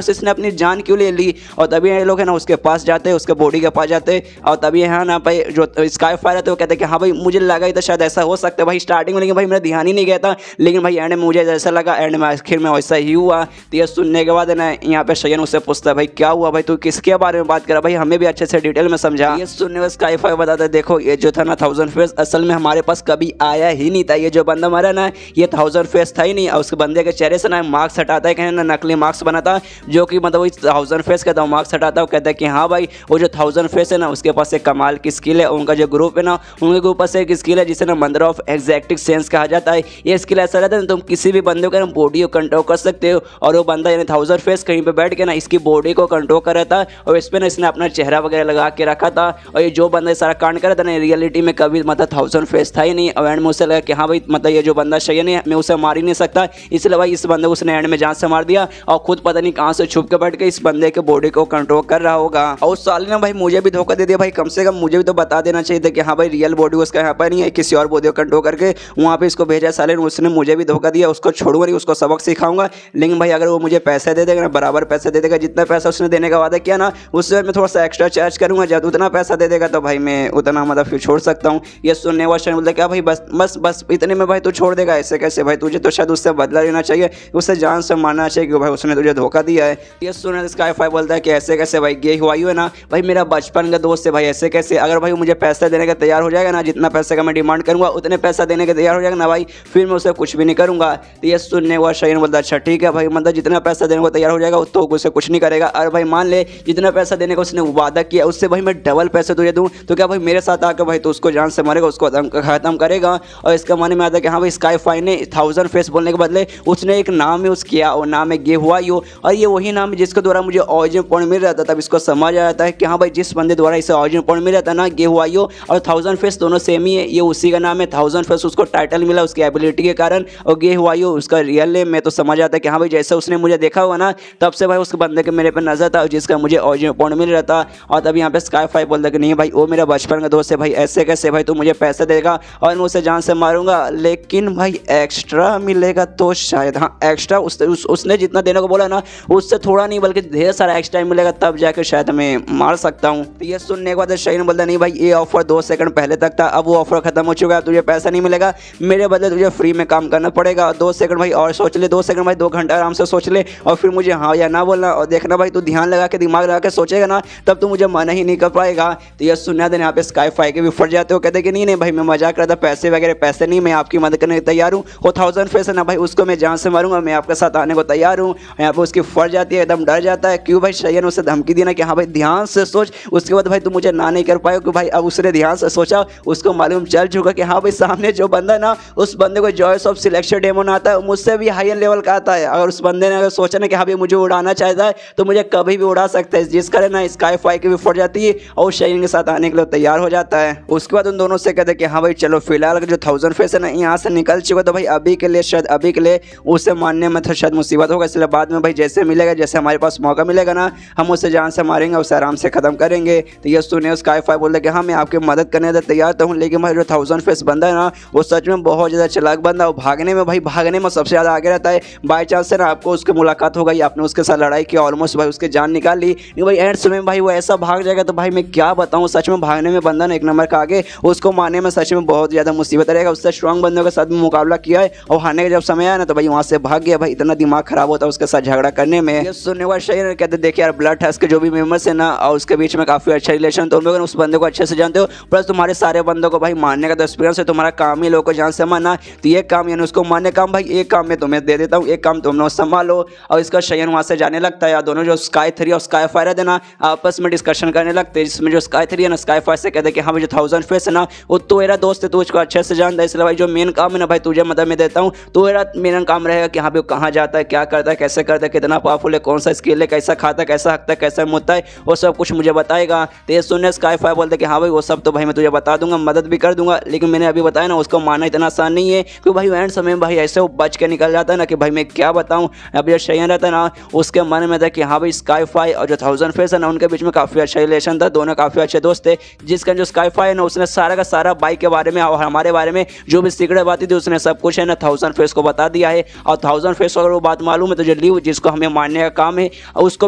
Speaker 1: से इसने अपनी जान क्यों ले ली। और तभी ये लोग है ना उसके पास जाते हैं, उसके बॉडी के पास जाते हैं। और तभी यहाँ ना भाई जो स्काई फायर है तो वो कहते हैं कि हाँ भाई मुझे लगा ही था शायद ऐसा हो सकता है भाई स्टार्टिंग में, लेकिन भाई मेरा ध्यान ही नहीं गया था। लेकिन भाई एंड में मुझे जैसा लगा, एंड में आखिर में वैसा ही हुआ। तो ये सुनने के बाद ना यहाँ पे शयन उससे पूछता है भाई क्या हुआ भाई, तू किसके बारे में बात कर रहा भाई, हमें भी अच्छे से डिटेल में समझा। ये सुनने में स्काई फायर बताता है देखो ये जो था ना 1000 फेस असल में हमारे पास कभी आया ही नहीं था। ये जो बंदा मरा ना ये 1000 फेस था ही नहीं। और उसके बंदे के चेहरे से ना मार्क्स हटाता है, कहने ना नकली मार्क्स बना था जो कि मतलब वही 1000 फेस का था, मार्क्स हटाता है। वो कहता है कि हाँ भाई वो जो 1000 फेस है ना उसके पास एक कमाल की स्किल है। उनका जो ग्रुप है ना उनके ऊपर से एक स्किल है जिसे ना मंदर ऑफ एग्जैक्टिक सेंस कहा जाता है। ये स्किल ऐसा रहता है ना तुम किसी भी बंदे को बॉडी को कंट्रोल कर सकते हो। और वो बंदा यानी 1000 फेस कहीं पे बैठ के ना इसकी बॉडी को कंट्रोल कर रहा था और इस पर ना इसने अपना चेहरा वगैरह लगा के रखा था। और ये जो बंदा सारा कांड कर रहा था ना रियलिटी में कभी मतलब 1000 फेस था ही नहीं। और एंड में उसे लगा कि हाँ भाई मतलब ये जो बंदा शयन है मैं उसे मार ही नहीं सकता, इसलिए भाई इस बंदे को उसने एंड में जान से मार दिया और खुद पता नहीं कहाँ से छुप के बैठ के इस बंदे के बॉडी को कंट्रोल कर रहा होगा। और उस साले ने भाई मुझे भी धोखा दे दिया भाई, कम से कम मुझे भी तो बता देना चाहिए था कि हाँ भाई रियल बॉडी उसका यहाँ पर नहीं है, किसी और बॉडी को कंट्रोल करके वहाँ पे इसको भेजा साले ने। उसने मुझे भी धोखा दिया, उसको छोड़ूंगा नहीं, उसको सबक सिखाऊंगा। लेकिन भाई अगर वो मुझे पैसे दे देगा ना, बराबर पैसे दे देगा जितना पैसा उसने देने का वादा किया ना, उससे मैं थोड़ा सा एक्स्ट्रा चार्ज करूंगा। जब उतना पैसा दे देगा तो भाई मैं उतना मतलब फिर छोड़ सकता हूँ। ये सुनने वाला शयन बोलता क्या भाई बस बस बस इतने में भाई तू छोड़ देगा, ऐसे कैसे भाई, तुझे तो शायद उससे बदला लेना चाहिए, उससे जान से मारना चाहिए कि भाई उसने तुझे धोखा दिया है। ये सुनने स्काई फायर बोलता है कि ऐसे कैसे भाई, ये हुआ ही है ना भाई मेरा बचपन का दोस्त है भाई, ऐसे कैसे। अगर भाई मुझे पैसे देने का तैयार हो जाएगा ना, जितना पैसे का मैं डिमांड करूंगा उतने पैसा देने का तैयार हो जाएगा ना भाई, फिर मैं उसे कुछ भी नहीं करूंगा। तो ये सुनने वाला शयन बोलता अच्छा ठीक है भाई, मतलब जितना पैसा देने को तैयार हो जाएगा तो उसे कुछ नहीं करेगा। और भाई मान ले जितना पैसा देने का उसने वादा किया उससे भाई मैं डबल पैसे तुझे दूं तो क्या भाई मेरे साथ आकर भाई तो उसको जान से मारेगा, उसको खत्म करेगा। और इसका माने में आता है कि हाँ भाई स्काई फायर ने 1000 फेस बोलने के बदले उसने एक नाम यूज़ किया और नाम है गे हुआ यो। और ये वही नाम है जिसके द्वारा मुझे ऑरिजिन पॉइंट मिल रहा था। तब इसको समझ आ जाता है कि हाँ भाई जिस बंदे द्वारा इसे ऑरिजिन पॉइंट मिल रहा था ना गे हुआ यो और 1000 फेस दोनों सेम ही है, ये उसी का नाम है। 1000 फेस उसको टाइटल मिला उसकी एबिलिटी के कारण और गे हुआ यो उसका रियल नेम। मैं तो समझ आता है कि हाँ भाई जैसे उसने मुझे देखा हुआ ना तब से भाई उस बंदे के मेरे पे नजर था जिसका मुझे ऑरिजिन पॉइंट मिल रहा था। और तब यहाँ पे स्काई फायर बोलता कि नहीं भाई वो मेरा बचपन का दोस्त है भाई, ऐसे कैसे भाई, तू मुझे पैसे देगा और मैं उसे जान से मारूंगा, लेकिन भाई एक्स्ट्रा मिलेगा तो शायद। हाँ एक्स्ट्रा उसने जितना देने को बोला ना उससे थोड़ा नहीं बल्कि ढेर सारा एक्स्ट्रा मिलेगा, तब जाकर शायद मैं मार सकता हूँ। तो ये सुनने के बाद शहीन बोलता नहीं भाई ये ऑफर 2 सेकंड पहले तक था, अब वो ऑफर खत्म हो चुका है, तुझे पैसा नहीं मिलेगा, मेरे बदले तुझे फ्री में काम करना पड़ेगा। 2 सेकंड भाई और सोच ले, 2 सेकंड भाई 2 घंटा आराम से सोच ले और फिर मुझे हाँ या ना बोलना। और देखना भाई तू ध्यान लगा के दिमाग लगा के सोचेगा ना तब तू मुझे मना ही नहीं कर पाएगा। तो ये सुनना देना यहाँ पे स्काई फायर के भी फट जाते हो, कहते कि नहीं भाई मैं मजाक कर रहा था, पैसे वगैरह पैसे नहीं, मैं आपकी मदद करने को तैयार हूँ। वो 1000 फेस है ना भाई उसको मैं जान से मारूंगा, मैं आपके साथ आने को तैयार हूँ। यहाँ पे उसकी फट जाती है, एकदम डर जाता है। क्यों भाई शयन उसे धमकी दी ना कि हाँ भाई ध्यान से सोच, उसके बाद भाई तू मुझे ना नहीं कर पाए। कि भाई अब उसने ध्यान से सोचा, उसको मालूम चल चुका कि हाँ भाई सामने जो बंदा ना उस बंदे को जॉयस ऑफ सिलेक्शन डेमन आता है मुझसे भी हायर लेवल का आता है। अगर उस बंदे ने अगर सोचा ना कि हाँ भाई मुझे उड़ाना चाहता है तो मुझे कभी भी उड़ा सकता है, जिस कारण ना स्काई फायर की भी फट जाती है और शयन के साथ आने के लिए तैयार हो जाता है। उसके बाद उन दोनों से कहते हैं कि हाँ भाई चलो फिलहाल जो 1000 फेस है ना यहाँ से निकल चुका, तो भाई अभी के लिए शायद अभी के लिए उसे मानने में तो शायद मुसीबत होगा, इसलिए बाद में भाई जैसे मिलेगा, जैसे हमारे पास मौका मिलेगा ना हम उसे जान से मारेंगे, उसे आराम से खत्म करेंगे। तो ये सुने स्काई फायर बोलते कि हाँ मैं आपकी मदद करने तो तैयार तो हूँ, लेकिन भाई जो 1000 फेस बंदा है ना वो सच में बहुत ज़्यादा चालाक बंदा है। भागने में भाई भागने में सबसे ज़्यादा आगे रहता है। बाई चांस से ना आपको उसकी मुलाकात हो गई, आपने उसके साथ लड़ाई की, ऑलमोस्ट भाई उसकी जान निकाल ली, लेकिन भाई एंड में भाई वो ऐसा भाग जाएगा तो भाई मैं क्या बताऊँ। सच में भागने में बंदा ना एक नंबर का आगे, उसको मारने में सच में बहुत ज़्यादा मुसीबत रहेगा। उससे स्ट्रॉन्ग बंदों के साथ भी मुकाबला किया है और हारने का जब समय आया ना तो भाई वहाँ से भाग गया। भाई इतना दिमाग खराब होता है उसके साथ झगड़ा करने में। ये सुनने वाला शहीन कहते देखिए यार ब्लड टेस्ट के जो भी मेंबर्स है ना और उसके बीच में काफ़ी अच्छा रिलेशन, तुम लोग उस बंदे को अच्छे से जानते हो, प्लस तुम्हारे सारे बंदों को भाई मारने का तो एक्सपीरियंस है, तुम्हारा काम ही लोगों को जान से मारना। तो ये काम यानी उसको मारने काम भाई एक काम मैं तुम्हें दे देता हूँ, एक काम तुम लोग संभालो। और इसका शयन वहाँ से जाने लगता है। दोनों जो स्काई 3 और स्काई फायर है ना आपस में डिस्कशन करने लगते हैं, जिसमें जो स्काई 3 है ना स्काई फायर से कहते हैं कि हाँ भाई जो 1000 फेस है ना वो तो मेरा दोस्त है, तू उसको अच्छे से जानता है, इसलिए भाई जो मेन काम है ना भाई तुझे मदद में देता हूँ। तो मेरा मेन काम रहेगा कि हाँ भाई कहाँ जाता है, क्या करता है, कैसे करता है, कितना पावरफुल है, कौन सा स्किल है, कैसा खाता है, कैसा हकता है, कैसा मुद्दा है, वो सब कुछ मुझे बताएगा। तो ये सुनने स्काई फायर बोलते कि हाँ भाई वो सब तो भाई मैं तुझे बता दूंगा, मदद भी कर दूंगा, लेकिन मैंने अभी बताया ना उसको मारना इतना आसान नहीं है, क्योंकि भाई एंड समय में भाई ऐसे वो बच के निकल जाता है ना कि भाई मैं क्या बताऊँ। अब जो शयन रहता है ना उसके मन में था कि हाँ भाई स्काई फाई और जो 1000 फेस है ना उनके बीच में काफ़ी अच्छा रिलेशन था, दोनों काफ़ी अच्छे दोस्त थे। जिसका जो स्काई फाई है ना उसने सारा का सारा बाइक के बारे में और हमारे बारे में जो भी सीक्रेट बातें थी उसने सब कुछ है ना 1000 फेस को बता दिया है। और 1000 फेस को अगर वो बात मालूम है तो जो लीव जिसको हमें मारने का काम है उसको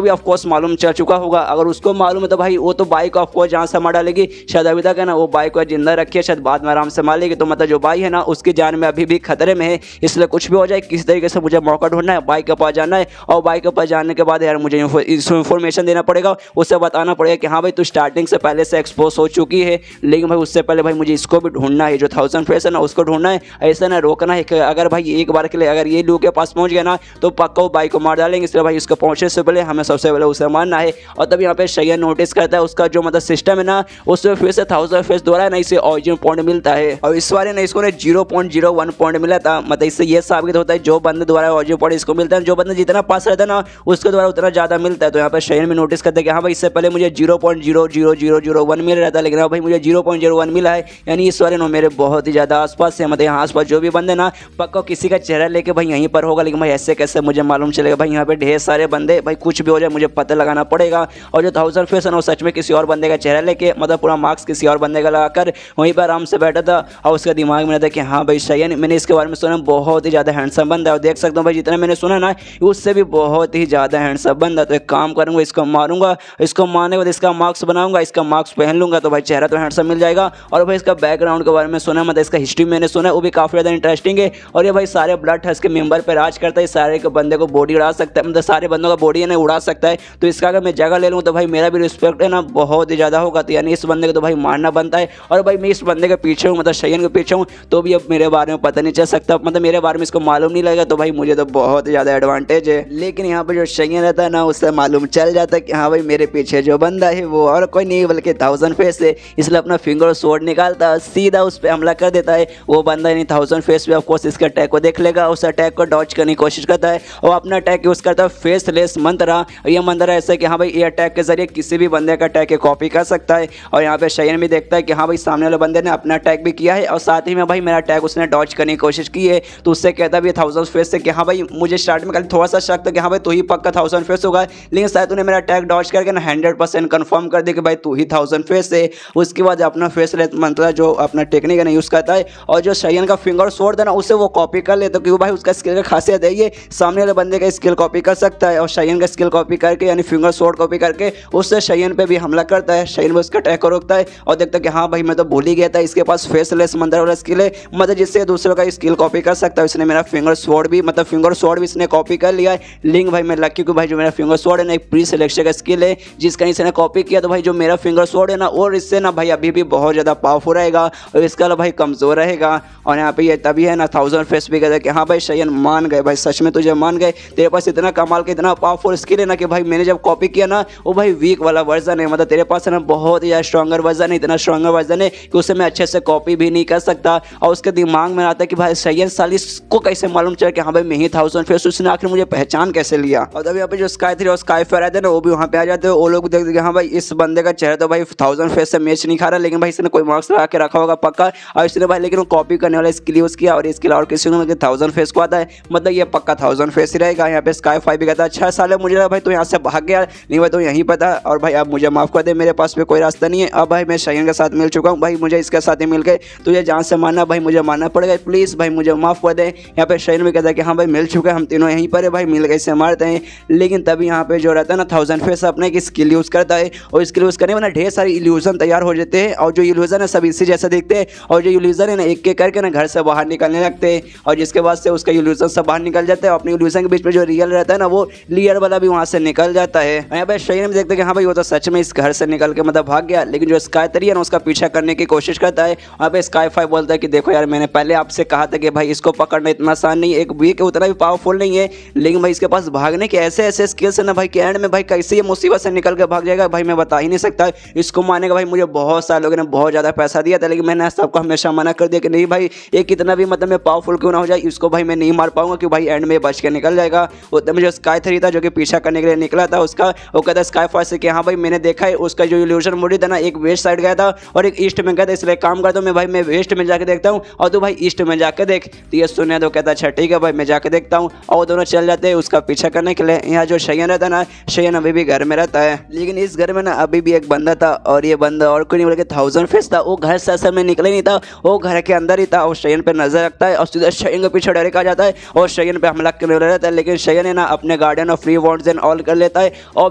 Speaker 1: भी ऑफकोर्स मालूम चल चुका होगा। अगर उसको मालूम है तो भाई वो तो बाइक ऑफकोर्स जहाँ से मार डालेगी, शायद अभी तक है ना वो बाइक को जिंदा रखी है, शायद बाद में आराम से मार लेगी। तो मतलब जो बाइक है ना उसकी जान में अभी भी खतरे में है, इसलिए कुछ भी हो जाए किसी तरीके से मुझे मौका ढूंढना है, बाइक के पास जाना है और बाइक के पास जाने के बाद यार मुझे इन्फॉर्मेशन देना पड़ेगा, उसे बताना पड़ेगा कि हाँ भाई तू स्टार्टिंग से पहले से एक्सपोज हो चुकी है, लेकिन भाई उससे पहले भाई मुझे इसको भी ढूंढना है, जो 1000 फेस है ना उसको ढूंढना है। ऐसा ना रोकना है कि अगर भाई एक बार के लिए अगर ये लोग के पास पहुंच गया ना तो पक्का वो बाइक को मार डालेंगे, इसलिए भाई उसको पहुंचने से पहले हमें सबसे पहले उसे मारना है। और तब यहाँ पे शेयन नोटिस करता है उसका जो मतलब सिस्टम है ना उसमें फिर से 1000 फेस द्वारा ना इसे ऑरिजिन पॉइंट मिलता है और इस बार ना इसको 0.01 पॉइंट मिला था। मतलब इससे ये साबित होता है जो बंदे द्वारा ऑरिजिन पॉइंट इसको मिलता है, जो बंदा जितना पास रहता है ना उसके द्वारा उतना ज्यादा मिलता है। तो यहाँ पे शेयन में नोटिस करते हैं कि हाँ भाई इससे पहले मुझे 0.00001 मिल रहा था, लेकिन अब भाई मुझे 0.01 मिला है, यानी इस बार मेरे बहुत ही ज्यादा आसपास से, मतलब यहाँ आसपास जो भी बंदे ना पक्का किसी का चेहरा लेके भाई यहीं पर होगा। लेकिन भाई ऐसे कैसे मुझे मालूम चलेगा, भाई यहाँ पे ढेर सारे बंदे, भाई कुछ भी हो जाए मुझे पता लगाना पड़ेगा। और जो 1000 फेस है ना वो सच में किसी और बंदे का चेहरा लेके मतलब पूरा मार्क्स किसी और बंदे का लगाकर वहीं पर आराम से बैठा था और उसका दिमाग में रहता कि हाँ भाई शेयन, मैंने इसके बारे में सुना बहुत ही ज़्यादा हैंडसम बंदा है और देख सकता हूँ भाई जितना मैंने सुना ना उससे भी बहुत ही ज़्यादा हैंडसम बंदा। तो एक काम करूँगा, इसको मारूंगा, इसको मारने के बाद इसका मार्क्स बनाऊंगा, इसका मार्क्स पहन लूंगा तो भाई चेहरा तो हैंडसम मिल जाएगा। और भाई इसका बैकग्राउंड के बारे में सुना, मतलब इसका हिस्ट्री मैंने सुना है वो भी काफ़ी ज़्यादा इंटरेस्टिंग है। और ये भाई सारे ब्लड ट्रस्ट के मेंबर पर राज करता है, सारे के बंदे को बॉडी उड़ा सकता है, मतलब सारे बंदों का बॉडी है ना उड़ा सकता है। तो इसका अगर मैं जगह ले लूँ तो भाई मेरा भी रिस्पेक्ट है ना बहुत ही ज़्यादा होगा, तो यानी इस बंदे को तो भाई मारना बनता है। और भाई मैं इस बंदे के पीछे हूँ, मतलब शेयन के पीछे हूँ, तो भी अब मेरे बारे में पता नहीं चल सकता, मतलब मेरे बारे में इसको मालूम नहीं लगेगा, तो भाई मुझे तो बहुत ही ज़्यादा एडवांटेज है। लेकिन यहाँ पर जो शेयन रहता है ना उससे मालूम चल जाता है कि हाँ भाई मेरे पीछे जो बंदा है वो और कोई नहीं बल्कि 1000 फेस है, इसलिए अपना फिंगर स्वॉर्ड निकालता सीधा उस पर हमला कर देता है। वो बंदा नहीं 1000 फेस भी ऑफकोर्स इसके अटैक को देख लेगा, उस अटैक को डॉज करने की कोशिश करता है और अपना अटैक यूज़ करता है फेसलेस मंत्रा। ये मंत्रा ऐसा है कि हाँ भाई ये अटैक के जरिए किसी भी बंदे का अटैक कॉपी कर सकता है। और यहाँ पे शेयन भी देखता है कि हाँ भाई सामने वाले बंदे ने अपना अटैक भी किया है और साथ ही में भाई मेरा अटैक उसने डॉज करने की कोशिश की है, तो उससे कहता भी 1000 फेस से कि हाँ भाई मुझे स्टार्ट में खाली थोड़ा सा शक था कि हाँ भाई तू ही पक्का 1000 फेस होगा, लेकिन शायद तूने मेरा अटैक डॉज करके ना 100% कंफर्म कर दे कि भाई तू ही 1000 फेस है। उसके बाद अपना फेसलेस मंत्रा जो अपना टेक्निक है ना यूज़ करता है और जो शेयन का फिंगर स्वॉर्ड है ना उसे वो कॉपी कर लेता है, क्योंकि भाई उसका स्किल का खासियत है ये सामने वाले बंदे का स्किल कॉपी कर सकता है और शेयन का स्किल कॉपी करके यानी फिंगर स्वॉर्ड कॉपी करके उससे शेयन पे भी हमला करता है। शेयन भी उसका अटैक को रोकता है और देखता है कि हाँ भाई मैं तो भूल ही गया था इसके पास फेसलेस मंत्रा वाला स्किल है, मतलब जिससे दूसरों का स्किल कॉपी कर सकता है। इसने मेरा फिंगर स्वॉर्ड भी मतलब फिंगर स्वॉर्ड भी इसने कॉपी कर लिया है। लिंक भाई मैं लकी क्योंकि भाई जो मेरा फिंगर स्वॉर्ड है ना एक प्री सिलेक्शन का स्किल है जिसका इसने कॉपी किया, तो भाई जो मेरा फिंगर स्वॉर्ड है ना और इससे ना भाई अभी भी बहुत ज़्यादा पावरफुल रहेगा और इसका भाई कमज़ोर रहेगा। और यहाँ पे ये तभी है ना 1000 फेस भी कहता है कि हाँ भाई शेयन मान गए, भाई सच में तुझे मान गए, तेरे पास इतना कमाल का इतना पावरफुल स्किल है ना कि भाई मैंने जब कॉपी किया ना वो भाई वीक वाला वर्जन है, मतलब तेरे पास है ना बहुत ही ज़्यादा स्ट्रॉन्गर वर्जन है, इतना स्ट्रॉन्गर वर्जन है कि उसे मैं अच्छे से कॉपी भी नहीं कर सकता। और उसके दिमाग में आता है कि भाई शेयन साल इसको कैसे मालूम चला कि हाँ भाई मैं ही 1000 फेस, उसने आखिर मुझे पहचान कैसे लिया। और तब यहाँ पे जो स्काई 3 और स्काई 4 रहते हैं ना वो भी वहाँ पे आ जाते हैं, वो लोग देखते हैं हाँ भाई इस बंदे का चेहरा तो भाई 1000 फेस से मैच नहीं खा रहा, लेकिन भाई इसने कोई मार्क्स लगा के रखा होगा पक्का, और इसने भाई लेकिन वो कॉपी करने वाला स्किल यूज़ किया और स्किल और किसी ने 1000 फेस को आता है, मतलब ये पक्का 1000 फेस ही रहेगा। यहाँ पे स्काई 5 भी कहता है अच्छा साल है मुझे लगा भाई तो यहाँ से भाग गया, नहीं भाई तो यहीं पर था और भाई अब मुझे माफ़ कर दे, मेरे पास भी कोई रास्ता नहीं है, अब भाई मैं शेयन के साथ मिल चुका हूँ, भाई मुझे इसके साथ ही मिल गए, तुझे जान से मानना भाई मुझे मानना पड़ेगा, प्लीज़ भाई मुझे माफ़ कर दे। यहाँ पे शेयन भी कहता है कि हाँ भाई मिल चुके हम तीनों यहीं पर है, भाई मिल गए इसे मारते हैं। लेकिन तभी यहाँ पे जो रहता है ना 1000 फेस अपने की स्किल यूज़ करता है और स्किल यूज़ करने में ना ढेर सारी इल्यूजन तैयार हो जाते हैं और जो इल्यूजन है सब इसी जैसा दिखते हैं और जो इल्यूजन है ना एक एक करके ना घर से बाहर निकलने लगते हैं और जिसके बाद से उसका इल्यूजन सब बाहर निकल जाता है। अपने इल्यूजन के बीच में जो रियल रहता है ना वो रियल वाला भी वहाँ से निकल जाता है। यहाँ पे शेयन में देखते हैं कि हाँ भाई वो तो सच में इस घर से निकल के मतलब भाग गया, लेकिन जो स्काई 3 है ना उसका पीछा करने की कोशिश करता है। वहाँ पे स्काई 5 बोलता है कि देखो यार मैंने पहले आपसे कहा था कि भाई इसको पकड़ना इतना आसान नहीं है, एक वीक उतना भी पावरफुल नहीं है, लेकिन भाई इसके पास भागने के ऐसे ऐसे स्किल्स है ना भाई कि एंड में भाई कैसे ये मुसीबत से निकल के भाग जाएगा भाई मैं बता ही नहीं सकता। इसको मारने का भाई मुझे बहुत सारे लोगों ने बहुत ज़्यादा पैसा दिया था, लेकिन मैंने सबको हमेशा मना कर दिया कि नहीं भाई ये कितना भी मतलब मैं पावरफुल क्यों ना हो जाए इसको भाई मैं नहीं मार पाऊंगा कि भाई एंड में बच के निकल जाएगा। उतने में जो स्काई 3 था जो कि पीछा करने के लिए निकला था उसका, वो कहता स्काई 5 से कि हाँ भाई मैंने देखा है उसका जो इल्यूजन बॉडी था ना एक वेस्ट साइड गया था और एक ईस्ट में गया था, इसलिए काम करता हूँ मैं भाई मैं वेस्ट में जाके देखता हूँ और तू भाई ईस्ट में जाकर देख। तो ये सुने तो कहता अच्छा ठीक है भाई मैं जाके देखता हूँ और दोनों चल जाते हैं उसका पीछा करने के लिए। यहाँ जो शेयन रहता ना शेयन अभी भी घर में रहता है। लेकिन इस घर में ना अभी भी एक बंदा था और ये बंदा और कोई नहीं बल्कि थाउजेंड फेस था। वो घर से असल में निकले नहीं था, वो घर के अंदर ही था और शेयन पे नजर रखता है और सीधा शेयन के पीछे डायरेक्ट आ जाता है और शेयन पे हमला करने वाला रहता है। लेकिन शेयन है ना अपने garden of free wants and all कर लेता है और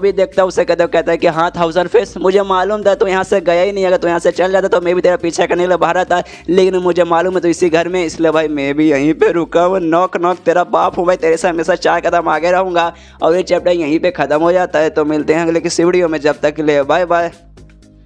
Speaker 1: भी देखता है उसे कहता है कि हाँ थाउजेंड फेस, मुझे मालूम था तो यहाँ से गया ही नहीं, अगर तो यहाँ से चल जाता तो मैं भी तेरा पीछा करने के लिए बाहर आता, लेकिन मुझे मालूम है तो इसी घर में, इसलिए भाई मैं भी यहीं पे रुका हूँ। नॉक नॉक तेरा बाप हूँ भाई, तेरे से हमेशा 4 कदम आगे रहूँगा। और ये चैप्टर यहीं पे खत्म हो जाता है। तो मिलते हैं अगले किसी वीडियो में, जब तक के लिए बाय बाय।